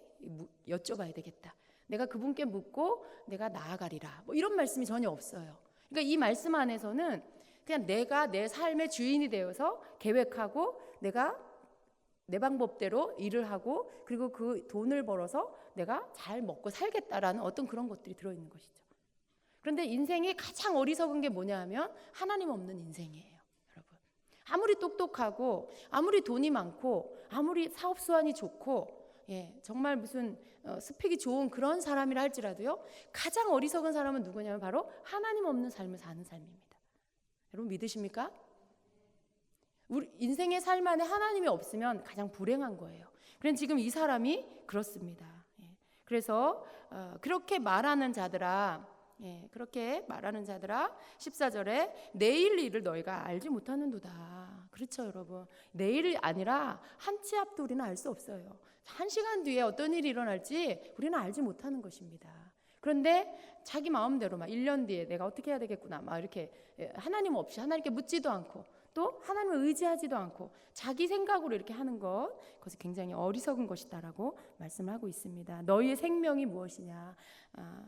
여쭤봐야 되겠다. 내가 그분께 묻고 내가 나아가리라. 뭐 이런 말씀이 전혀 없어요. 그러니까 이 말씀 안에서는 그냥 내가 내 삶의 주인이 되어서 계획하고 내가 내 방법대로 일을 하고 그리고 그 돈을 벌어서 내가 잘 먹고 살겠다라는 어떤 그런 것들이 들어있는 것이죠. 그런데 인생이 가장 어리석은 게 뭐냐 하면 하나님 없는 인생이에요. 여러분, 아무리 똑똑하고 아무리 돈이 많고 아무리 사업 수완이 좋고 정말 무슨 스펙이 좋은 그런 사람이라 할지라도요, 가장 어리석은 사람은 누구냐면 바로 하나님 없는 삶을 사는 삶입니다. 여러분 믿으십니까? 우리 인생의 삶 안에 하나님이 없으면 가장 불행한 거예요. 그런데 지금 이 사람이 그렇습니다. 그래서 그렇게 말하는 자들아, 그렇게 말하는 자들아, 14절에 내일 일을 너희가 알지 못하는도다. 그렇죠, 여러분. 내일이 아니라 한 치 앞도 우리는 알 수 없어요. 한 시간 뒤에 어떤 일이 일어날지 우리는 알지 못하는 것입니다. 그런데 자기 마음대로 막 1년 뒤에 내가 어떻게 해야 되겠구나 막 이렇게 하나님 없이 하나님께 묻지도 않고 또 하나님을 의지하지도 않고 자기 생각으로 이렇게 하는 것, 그것이 굉장히 어리석은 것이다라고 말씀을 하고 있습니다. 너희의 생명이 무엇이냐?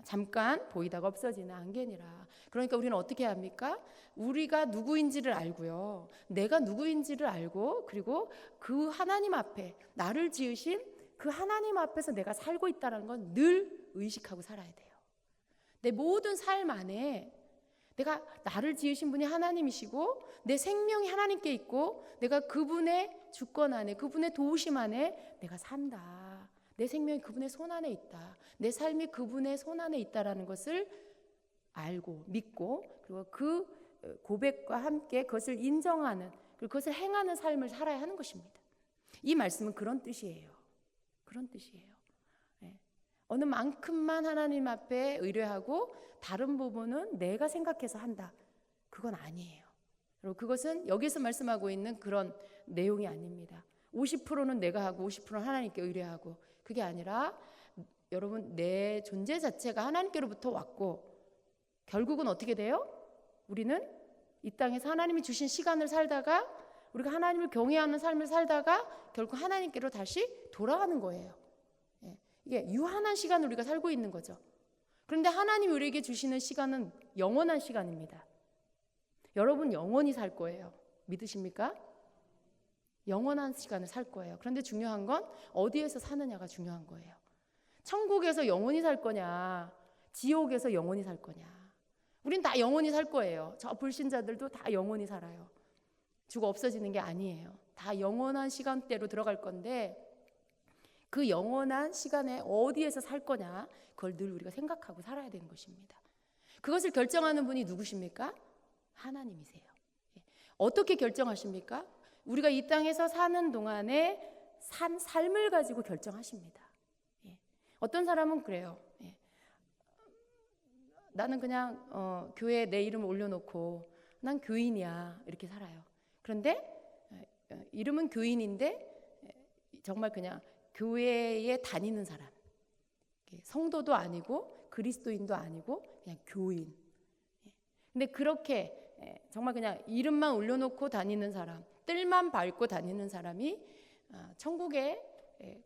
잠깐 보이다가 없어지는 안개니라. 그러니까 우리는 어떻게 합니까? 우리가 누구인지를 알고요, 내가 누구인지를 알고 그리고 그 하나님 앞에 나를 지으신 그 하나님 앞에서 내가 살고 있다는 건 늘 의식하고 살아야 돼요. 내 모든 삶 안에 내가 나를 지으신 분이 하나님이시고 내 생명이 하나님께 있고 내가 그분의 주권 안에 그분의 도우심 안에 내가 산다. 내 생명이 그분의 손 안에 있다. 내 삶이 그분의 손 안에 있다라는 것을 알고 믿고 그리고 그 고백과 함께 그것을 인정하는 그리고 그것을 행하는 삶을 살아야 하는 것입니다. 이 말씀은 그런 뜻이에요. 그런 뜻이에요. 예. 어느 만큼만 하나님 앞에 의뢰하고 다른 부분은 내가 생각해서 한다. 그건 아니에요. 그리고 그것은 여기서 말씀하고 있는 그런 내용이 아닙니다. 50%는 내가 하고 50%는 하나님께 의뢰하고, 그게 아니라 여러분, 내 존재 자체가 하나님께로부터 왔고 결국은 어떻게 돼요? 우리는 이 땅에서 하나님이 주신 시간을 살다가, 우리가 하나님을 경외하는 삶을 살다가 결국 하나님께로 다시 돌아가는 거예요. 이게 유한한 시간을 우리가 살고 있는 거죠. 그런데 하나님이 우리에게 주시는 시간은 영원한 시간입니다. 여러분 영원히 살 거예요. 믿으십니까? 영원한 시간을 살 거예요. 그런데 중요한 건 어디에서 사느냐가 중요한 거예요. 천국에서 영원히 살 거냐, 지옥에서 영원히 살 거냐. 우린 다 영원히 살 거예요. 저 불신자들도 다 영원히 살아요. 죽어 없어지는 게 아니에요. 다 영원한 시간대로 들어갈 건데, 그 영원한 시간에 어디에서 살 거냐, 그걸 늘 우리가 생각하고 살아야 되는 것입니다. 그것을 결정하는 분이 누구십니까? 하나님이세요. 어떻게 결정하십니까? 우리가 이 땅에서 사는 동안에 산 삶을 가지고 결정하십니다. 어떤 사람은 그래요. 나는 그냥 교회에 내 이름을 올려놓고 난 교인이야, 이렇게 살아요. 그런데 이름은 교인인데 정말 그냥 교회에 다니는 사람, 성도도 아니고 그리스도인도 아니고 그냥 교인. 근데 그렇게 정말 그냥 이름만 올려놓고 다니는 사람, 뜰만 밟고 다니는 사람이 천국에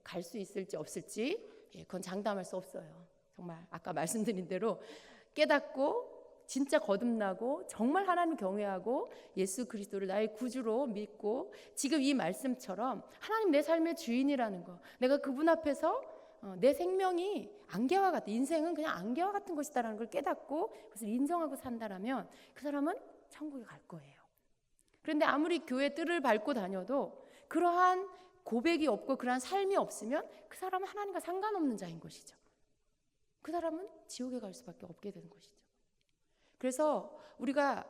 갈 수 있을지 없을지 그건 장담할 수 없어요. 정말 아까 말씀드린 대로 깨닫고 진짜 거듭나고 정말 하나님 경외하고 예수 그리스도를 나의 구주로 믿고 지금 이 말씀처럼 하나님 내 삶의 주인이라는 거, 내가 그분 앞에서 내 생명이 안개와 같은, 인생은 그냥 안개와 같은 것이다라는 걸 깨닫고 그것을 인정하고 산다라면 그 사람은 천국에 갈 거예요. 그런데 아무리 교회 뜰을 밟고 다녀도 그러한 고백이 없고 그러한 삶이 없으면 그 사람은 하나님과 상관없는 자인 것이죠. 그 사람은 지옥에 갈 수밖에 없게 되는 것이죠. 그래서 우리가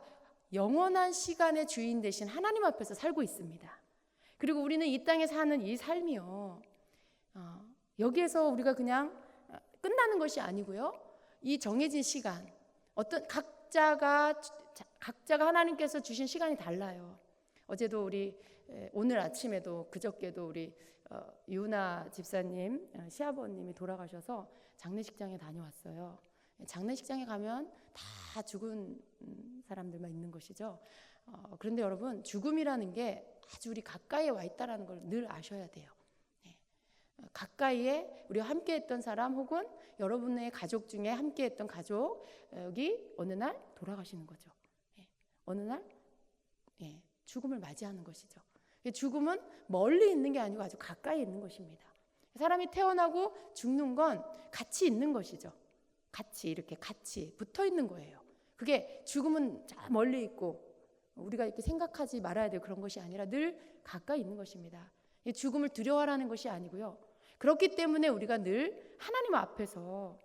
영원한 시간의 주인 되신 하나님 앞에서 살고 있습니다. 그리고 우리는 이 땅에 사는 이 삶이요, 여기에서 우리가 그냥 끝나는 것이 아니고요, 이 정해진 시간, 어떤 각자가 하나님께서 주신 시간이 달라요. 어제도 오늘 아침에도 그저께도 우리 유나 집사님 시아버님이 돌아가셔서 장례식장에 다녀왔어요. 장례식장에 가면 다 죽은 사람들만 있는 것이죠. 그런데 여러분, 죽음이라는 게 아주 우리 가까이에 와 있다는 걸 늘 아셔야 돼요. 가까이에 우리와 함께했던 사람 혹은 여러분의 가족 중에 함께했던 가족이 어느 날 돌아가시는 거죠. 어느 날 죽음을 맞이하는 것이죠. 죽음은 멀리 있는 게 아니고 아주 가까이 있는 것입니다. 사람이 태어나고 죽는 건 같이 있는 것이죠. 이렇게 같이 붙어 있는 거예요. 그게 죽음은 멀리 있고 우리가 이렇게 생각하지 말아야 될 그런 것이 아니라 늘 가까이 있는 것입니다. 죽음을 두려워하라는 것이 아니고요. 그렇기 때문에 우리가 늘 하나님 앞에서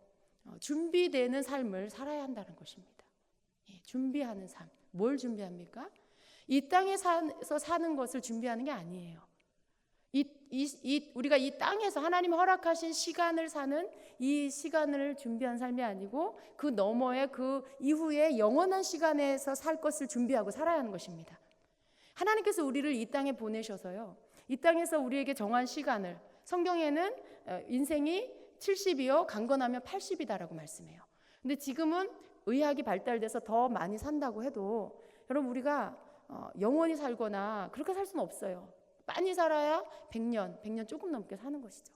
준비되는 삶을 살아야 한다는 것입니다. 준비하는 삶. 뭘 준비합니까? 이 땅에서 사는 것을 준비하는 게 아니에요. 우리가 이 땅에서 하나님 허락하신 시간을 사는 이 시간을 준비한 삶이 아니고 그 너머에 그 이후에 영원한 시간에서 살 것을 준비하고 살아야 하는 것입니다. 하나님께서 우리를 이 땅에 보내셔서요, 이 땅에서 우리에게 정한 시간을, 성경에는 인생이 70이요 강건하면 80이다라고 말씀해요. 근데 지금은 의학이 발달돼서 더 많이 산다고 해도 여러분, 우리가 영원히 살거나 그렇게 살 수는 없어요. 많이 살아야 100년 조금 넘게 사는 것이죠.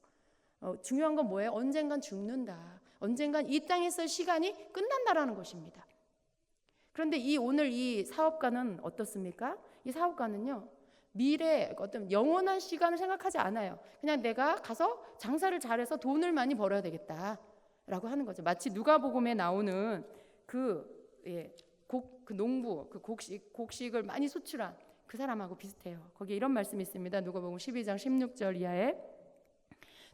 중요한 건 뭐예요? 언젠간 죽는다. 언젠간 이 땅에서 시간이 끝난다라는 것입니다. 그런데 오늘 이 사업가는 어떻습니까? 이 사업가는요, 미래 어떤 영원한 시간을 생각하지 않아요. 그냥 내가 가서 장사를 잘해서 돈을 많이 벌어야 되겠다라고 하는 거죠. 마치 누가복음에 나오는 농부, 곡식을 많이 수출한 그 사람하고 비슷해요. 거기에 이런 말씀이 있습니다. 누가복음 12장 16절 이하에,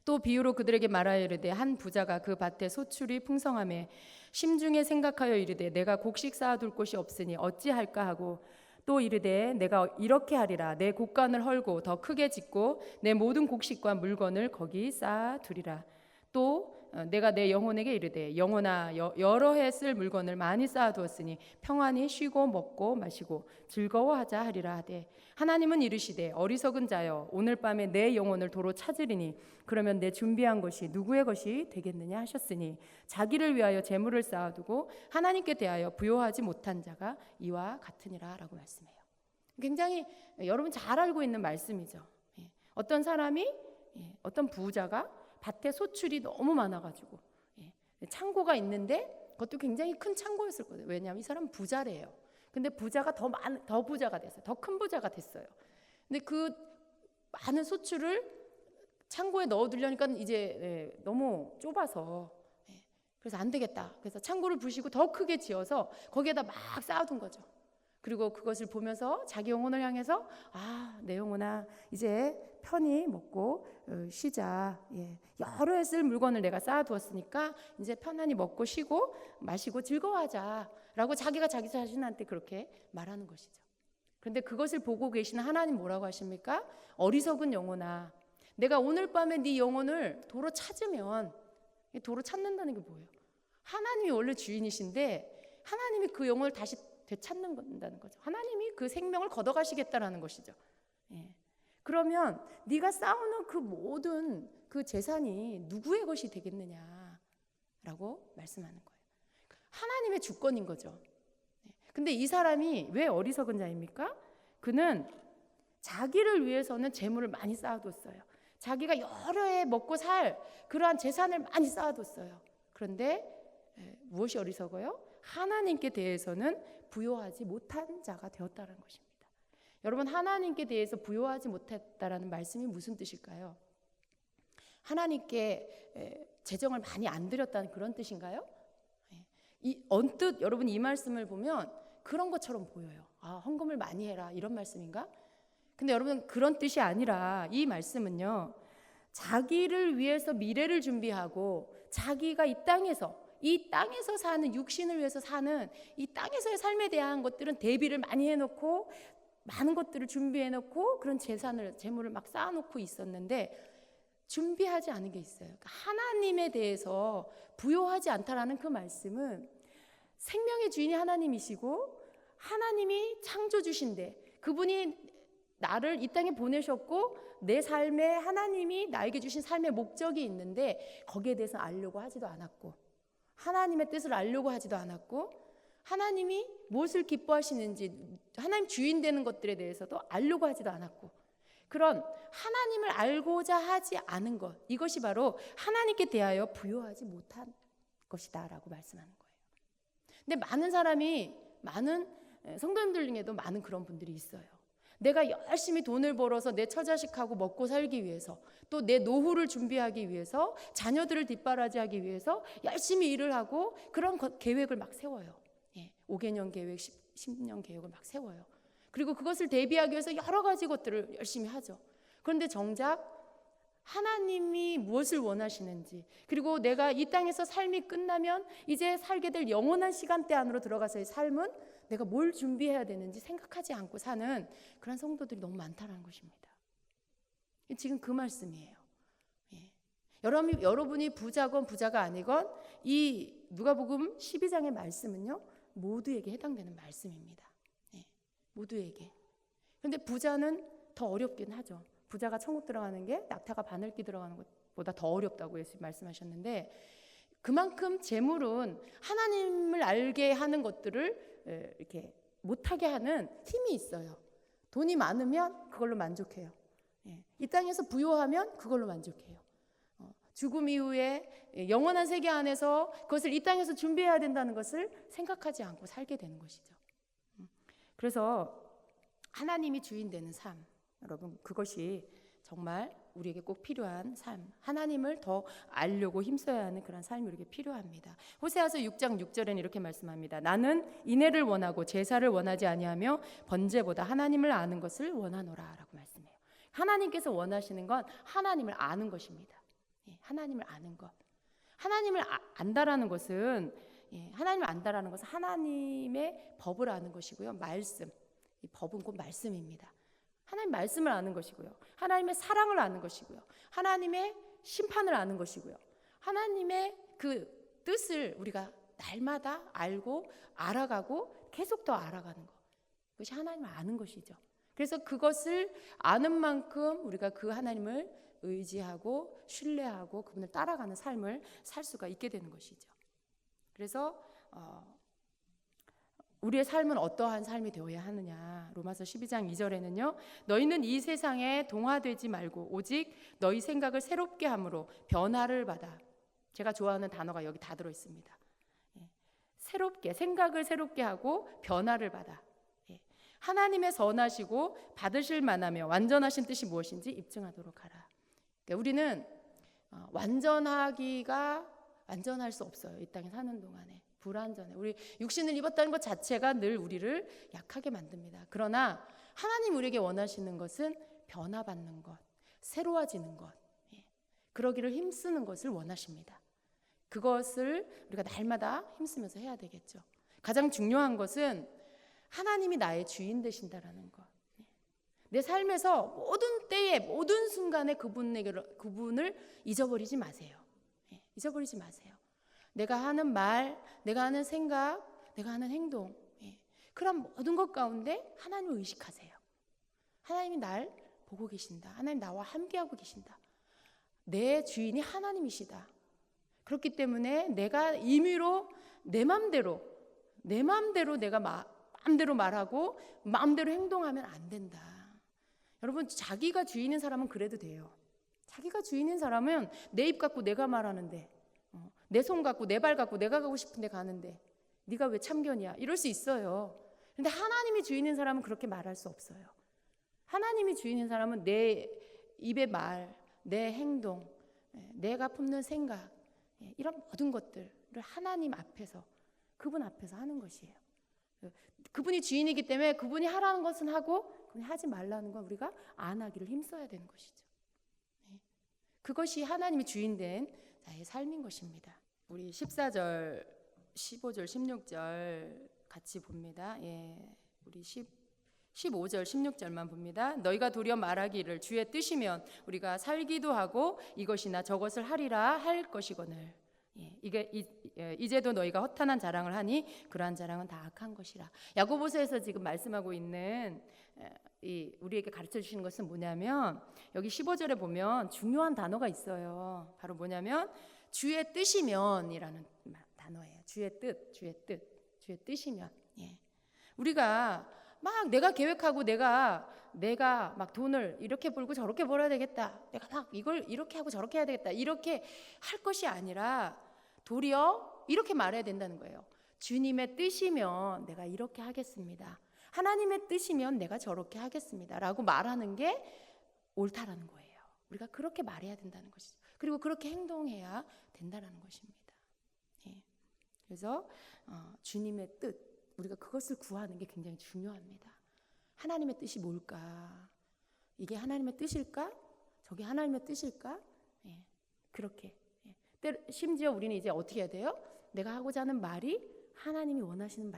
또 비유로 그들에게 말하여 이르되 한 부자가 그 밭에 소출이 풍성하매 심중에 생각하여 이르되 내가 곡식 쌓아둘 곳이 없으니 어찌할까 하고 또 이르되 내가 이렇게 하리라. 내 곡간을 헐고 더 크게 짓고 내 모든 곡식과 물건을 거기 쌓아두리라. 또 내가 내 영혼에게 이르되 영혼아 여러 해 쓸 물건을 많이 쌓아두었으니 평안히 쉬고 먹고 마시고 즐거워하자 하리라 하되 하나님은 이르시되 어리석은 자여 오늘 밤에 내 영혼을 도로 찾으리니 그러면 내 준비한 것이 누구의 것이 되겠느냐 하셨으니 자기를 위하여 재물을 쌓아두고 하나님께 대하여 부요하지 못한 자가 이와 같으니라 라고 말씀해요. 굉장히 여러분 잘 알고 있는 말씀이죠. 어떤 사람이 어떤 부자가 밭에 소출이 너무 많아가지고 창고가 있는데 그것도 굉장히 큰 창고였을 거예요. 왜냐하면 이 사람은 부자래요. 근데 부자가 더 부자가 됐어요. 더 큰 부자가 됐어요. 근데 그 많은 소출을 창고에 넣어두려니까 이제 너무 좁아서 그래서 안 되겠다. 그래서 창고를 부시고 더 크게 지어서 거기에다 막 쌓아둔 거죠. 그리고 그것을 보면서 자기 영혼을 향해서 내 영혼아 이제 편히 먹고 쉬자. 여러 해 쓸 물건을 내가 쌓아두었으니까 이제 편안히 먹고 쉬고 마시고 즐거워하자 라고 자기가 자기 자신한테 그렇게 말하는 것이죠. 그런데 그것을 보고 계시는 하나님 뭐라고 하십니까? 어리석은 영혼아, 내가 오늘 밤에 네 영혼을 도로 찾으면, 도로 찾는다는 게 뭐예요? 하나님이 원래 주인이신데 하나님이 그 영혼을 다시 되찾는다는 거죠. 하나님이 그 생명을 걷어가시겠다라는 것이죠. 그러면 네가 쌓아놓은 그 모든 그 재산이 누구의 것이 되겠느냐라고 말씀하는 거예요. 하나님의 주권인 거죠. 근데 이 사람이 왜 어리석은 자입니까? 그는 자기를 위해서는 재물을 많이 쌓아뒀어요. 자기가 여러 해 먹고 살 그러한 재산을 많이 쌓아뒀어요. 그런데 무엇이 어리석어요? 하나님께 대해서는 부요하지 못한 자가 되었다는 것입니다. 여러분, 하나님께 대해서 부요하지 못했다라는 말씀이 무슨 뜻일까요? 하나님께 재정을 많이 안 드렸다는 그런 뜻인가요? 언뜻 여러분 이 말씀을 보면 그런 것처럼 보여요. 헌금을 많이 해라 이런 말씀인가? 근데 여러분 그런 뜻이 아니라 이 말씀은요, 자기를 위해서 미래를 준비하고 자기가 이 땅에서 사는, 육신을 위해서 사는 이 땅에서의 삶에 대한 것들은 대비를 많이 해놓고 많은 것들을 준비해놓고 그런 재물을 막 쌓아놓고 있었는데 준비하지 않은 게 있어요. 그러니까 하나님에 대해서 부요하지 않다라는 그 말씀은 생명의 주인이 하나님이시고 하나님이 창조주신데 그분이 나를 이 땅에 보내셨고 내 삶에 하나님이 나에게 주신 삶의 목적이 있는데 거기에 대해서 알려고 하지도 않았고 하나님의 뜻을 알려고 하지도 않았고 하나님이 무엇을 기뻐하시는지 하나님 주인 되는 것들에 대해서도 알려고 하지도 않았고 그런 하나님을 알고자 하지 않은 것, 이것이 바로 하나님께 대하여 부요하지 못한 것이다 라고 말씀하는 거예요. 근데 많은 성도님들 중에도 많은 그런 분들이 있어요. 내가 열심히 돈을 벌어서 내 처자식하고 먹고 살기 위해서 또 내 노후를 준비하기 위해서 자녀들을 뒷바라지하기 위해서 열심히 일을 하고 그런 계획을 막 세워요. 5개년 계획, 10년 계획을 막 세워요. 그리고 그것을 대비하기 위해서 여러 가지 것들을 열심히 하죠. 그런데 정작 하나님이 무엇을 원하시는지, 그리고 내가 이 땅에서 삶이 끝나면 이제 살게 될 영원한 시간대 안으로 들어가서의 삶은 내가 뭘 준비해야 되는지 생각하지 않고 사는 그런 성도들이 너무 많다는 것입니다. 지금 그 말씀이에요. 여러분이 부자건 부자가 아니건 이 누가복음 12장의 말씀은요, 모두에게 해당되는 말씀입니다. 모두에게. 그런데 부자는 더 어렵긴 하죠. 부자가 천국 들어가는 게 낙타가 바늘기 들어가는 것보다 더 어렵다고 예수님 말씀하셨는데 그만큼 재물은 하나님을 알게 하는 것들을 이렇게 못하게 하는 힘이 있어요. 돈이 많으면 그걸로 만족해요. 이 땅에서 부요하면 그걸로 만족해요. 죽음 이후에 영원한 세계 안에서 그것을 이 땅에서 준비해야 된다는 것을 생각하지 않고 살게 되는 것이죠. 그래서 하나님이 주인 되는 삶, 여러분 그것이 정말 우리에게 꼭 필요한 삶, 하나님을 더 알려고 힘써야 하는 그런 삶이 우리에게 필요합니다. 호세아서 6장 6절에는 이렇게 말씀합니다. 나는 인애를 원하고 제사를 원하지 아니하며 번제보다 하나님을 아는 것을 원하노라 라고 말씀해요. 하나님께서 원하시는 건 하나님을 아는 것입니다. 하나님을 아는 것. 하나님을 안다라는 것은 하나님을 안다라는 것은 하나님의 법을 아는 것이고요. 말씀, 이 법은 곧 말씀입니다. 하나님 말씀을 아는 것이고요. 하나님의 사랑을 아는 것이고요. 하나님의 심판을 아는 것이고요. 하나님의 그 뜻을 우리가 날마다 알고 알아가고 계속 더 알아가는 것. 그것이 하나님을 아는 것이죠. 그래서 그것을 아는 만큼 우리가 그 하나님을 의지하고 신뢰하고 그분을 따라가는 삶을 살 수가 있게 되는 것이죠. 그래서 우리의 삶은 어떠한 삶이 되어야 하느냐. 로마서 12장 2절에는요. 너희는 이 세상에 동화되지 말고 오직 너희 생각을 새롭게 함으로 변화를 받아. 제가 좋아하는 단어가 여기 다 들어있습니다. 새롭게, 생각을 새롭게 하고 변화를 받아. 하나님의 선하시고 받으실 만하며 완전하신 뜻이 무엇인지 입증하도록 하라. 그러니까 우리는 완전할 수 없어요. 이 땅에 사는 동안에 불완전해. 우리 육신을 입었다는 것 자체가 늘 우리를 약하게 만듭니다. 그러나 하나님 우리에게 원하시는 것은 변화받는 것, 새로워지는 것, 그러기를 힘쓰는 것을 원하십니다. 그것을 우리가 날마다 힘쓰면서 해야 되겠죠. 가장 중요한 것은 하나님이 나의 주인 되신다라는 것. 내 삶에서 모든 때에 모든 순간에 그분을 잊어버리지 마세요. 잊어버리지 마세요. 내가 하는 말, 내가 하는 생각, 내가 하는 행동, 그런 모든 것 가운데 하나님을 의식하세요. 하나님이 날 보고 계신다. 하나님 나와 함께하고 계신다. 내 주인이 하나님이시다. 그렇기 때문에 내가 임의로 내 맘대로 내가 마음대로 말하고 마음대로 행동하면 안 된다. 여러분, 자기가 주인인 사람은 그래도 돼요. 자기가 주인인 사람은 내 입 갖고 내가 말하는데, 내 손 갖고 내 발 갖고 내가 가고 싶은데 가는데 네가 왜 참견이야? 이럴 수 있어요. 그런데 하나님이 주인인 사람은 그렇게 말할 수 없어요. 하나님이 주인인 사람은 내 입의 말, 내 행동, 내가 품는 생각, 이런 모든 것들을 하나님 앞에서, 그분 앞에서 하는 것이에요. 그분이 주인이기 때문에 그분이 하라는 것은 하고 그분이 하지 말라는 건 우리가 안 하기를 힘써야 되는 것이죠. 그것이 하나님이 주인된 나의 삶인 것입니다. 우리 14절, 15절, 16절 같이 봅니다. 우리 15절, 16절만 봅니다. 너희가 도리어 말하기를 주의 뜻이면 우리가 살기도 하고 이것이나 저것을 하리라 할 것이거늘. 이제도 너희가 허탄한 자랑을 하니 그러한 자랑은 다 악한 것이라. 야고보서에서 지금 말씀하고 있는 우리에게 가르쳐 주시는 것은 뭐냐면, 여기 15절에 보면 중요한 단어가 있어요. 바로 뭐냐면 주의 뜻이면이라는 단어예요. 주의 뜻이면. 우리가 막 내가 계획하고 내가 막 돈을 이렇게 벌고 저렇게 벌어야 되겠다. 내가 막 이걸 이렇게 하고 저렇게 해야 되겠다. 이렇게 할 것이 아니라 도리어 이렇게 말해야 된다는 거예요. 주님의 뜻이면 내가 이렇게 하겠습니다. 하나님의 뜻이면 내가 저렇게 하겠습니다. 라고 말하는 게 옳다라는 거예요. 우리가 그렇게 말해야 된다는 것이죠. 그리고 그렇게 행동해야 된다는 것입니다. 그래서 주님의 뜻, 우리가 그것을 구하는 게 굉장히 중요합니다. 하나님의 뜻이 뭘까? 이게 하나님의 뜻일까? 저게 하나님의 뜻일까? 그렇게. 심지어 우리는 이제 어떻게 해야 돼요? 내가 하고자 하는 말이 하나님이 원하시는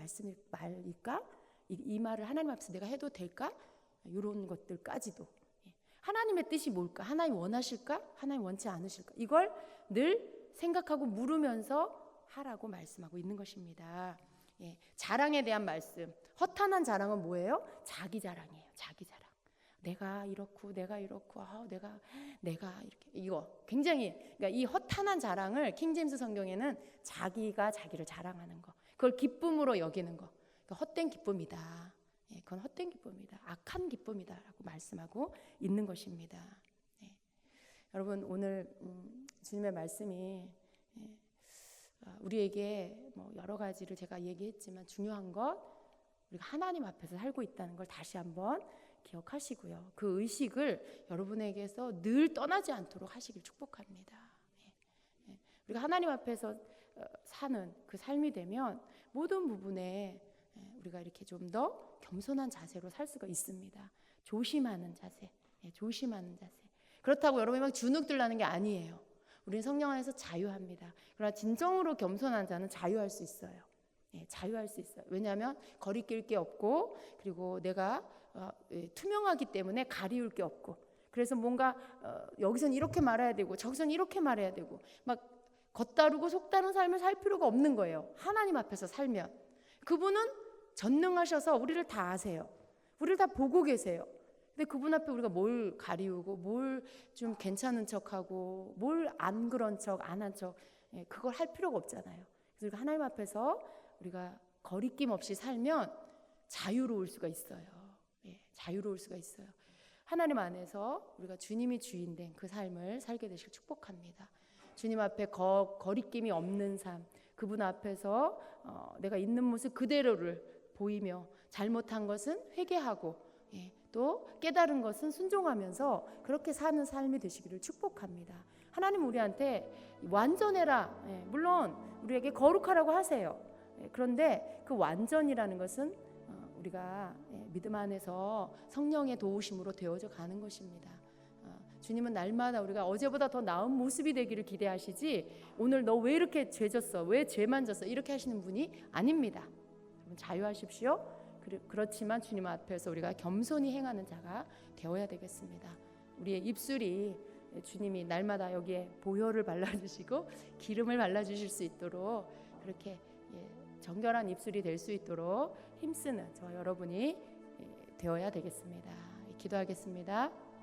말일까? 이 말을 하나님 앞에서 내가 해도 될까? 이런 것들까지도. 하나님의 뜻이 뭘까? 하나님 원하실까? 하나님 원치 않으실까? 이걸 늘 생각하고 물으면서 하라고 말씀하고 있는 것입니다. 자랑에 대한 말씀. 허탄한 자랑은 뭐예요? 자기 자랑이에요. 자기 자랑. 내가 이렇고 내가 이렇게, 이거 굉장히, 그러니까 이 허탄한 자랑을 킹제임스 성경에는 자기가 자기를 자랑하는 거, 그걸 기쁨으로 여기는 거, 헛된 기쁨이다. 그건 헛된 기쁨이다. 악한 기쁨이다라고 말씀하고 있는 것입니다. 여러분, 오늘 주님의 말씀이 우리에게 뭐 여러 가지를 제가 얘기했지만 중요한 것, 우리가 하나님 앞에서 살고 있다는 걸 다시 한번 기억하시고요. 그 의식을 여러분에게서 늘 떠나지 않도록 하시길 축복합니다. 우리가 하나님 앞에서 사는 그 삶이 되면 모든 부분에 우리가 이렇게 좀 더 겸손한 자세로 살 수가 있습니다. 조심하는 자세, 조심하는 자세. 그렇다고 여러분이 막 주눅들라는 게 아니에요. 우리는 성령 안에서 자유합니다. 그러나 진정으로 겸손한 자는 자유할 수 있어요. 자유할 수 있어요. 왜냐하면 거리낄 게 없고, 그리고 내가 투명하기 때문에 가리울 게 없고, 그래서 뭔가 여기선 이렇게 말해야 되고 저기선 이렇게 말해야 되고 막 겉다르고 속다른 삶을 살 필요가 없는 거예요. 하나님 앞에서 살면 그분은 전능하셔서 우리를 다 아세요. 우리를 다 보고 계세요. 근데 그분 앞에 우리가 뭘 가리우고 뭘 좀 괜찮은 척하고 뭘 안 그런 척 안 한 척, 그걸 할 필요가 없잖아요. 그래서 하나님 앞에서 우리가 거리낌 없이 살면 자유로울 수가 있어요. 자유로울 수가 있어요. 하나님 안에서 우리가 주님이 주인된 그 삶을 살게 되시길 축복합니다. 주님 앞에 거리낌이 없는 삶, 그분 앞에서 내가 있는 모습 그대로를 보이며 잘못한 것은 회개하고 또 깨달은 것은 순종하면서 그렇게 사는 삶이 되시기를 축복합니다. 하나님 우리한테 완전해라, 물론 우리에게 거룩하라고 하세요. 그런데 그 완전이라는 것은 우리가 믿음 안에서 성령의 도우심으로 되어져 가는 것입니다. 주님은 날마다 우리가 어제보다 더 나은 모습이 되기를 기대하시지, 오늘 너 왜 이렇게 죄졌어, 왜 죄만 졌어, 이렇게 하시는 분이 아닙니다. 여러분 자유하십시오. 그렇지만 주님 앞에서 우리가 겸손히 행하는 자가 되어야 되겠습니다. 우리의 입술이 주님이 날마다 여기에 보혈을 발라주시고 기름을 발라주실 수 있도록, 그렇게 정결한 입술이 될 수 있도록 힘쓰는 저와 여러분이 되어야 되겠습니다. 기도하겠습니다.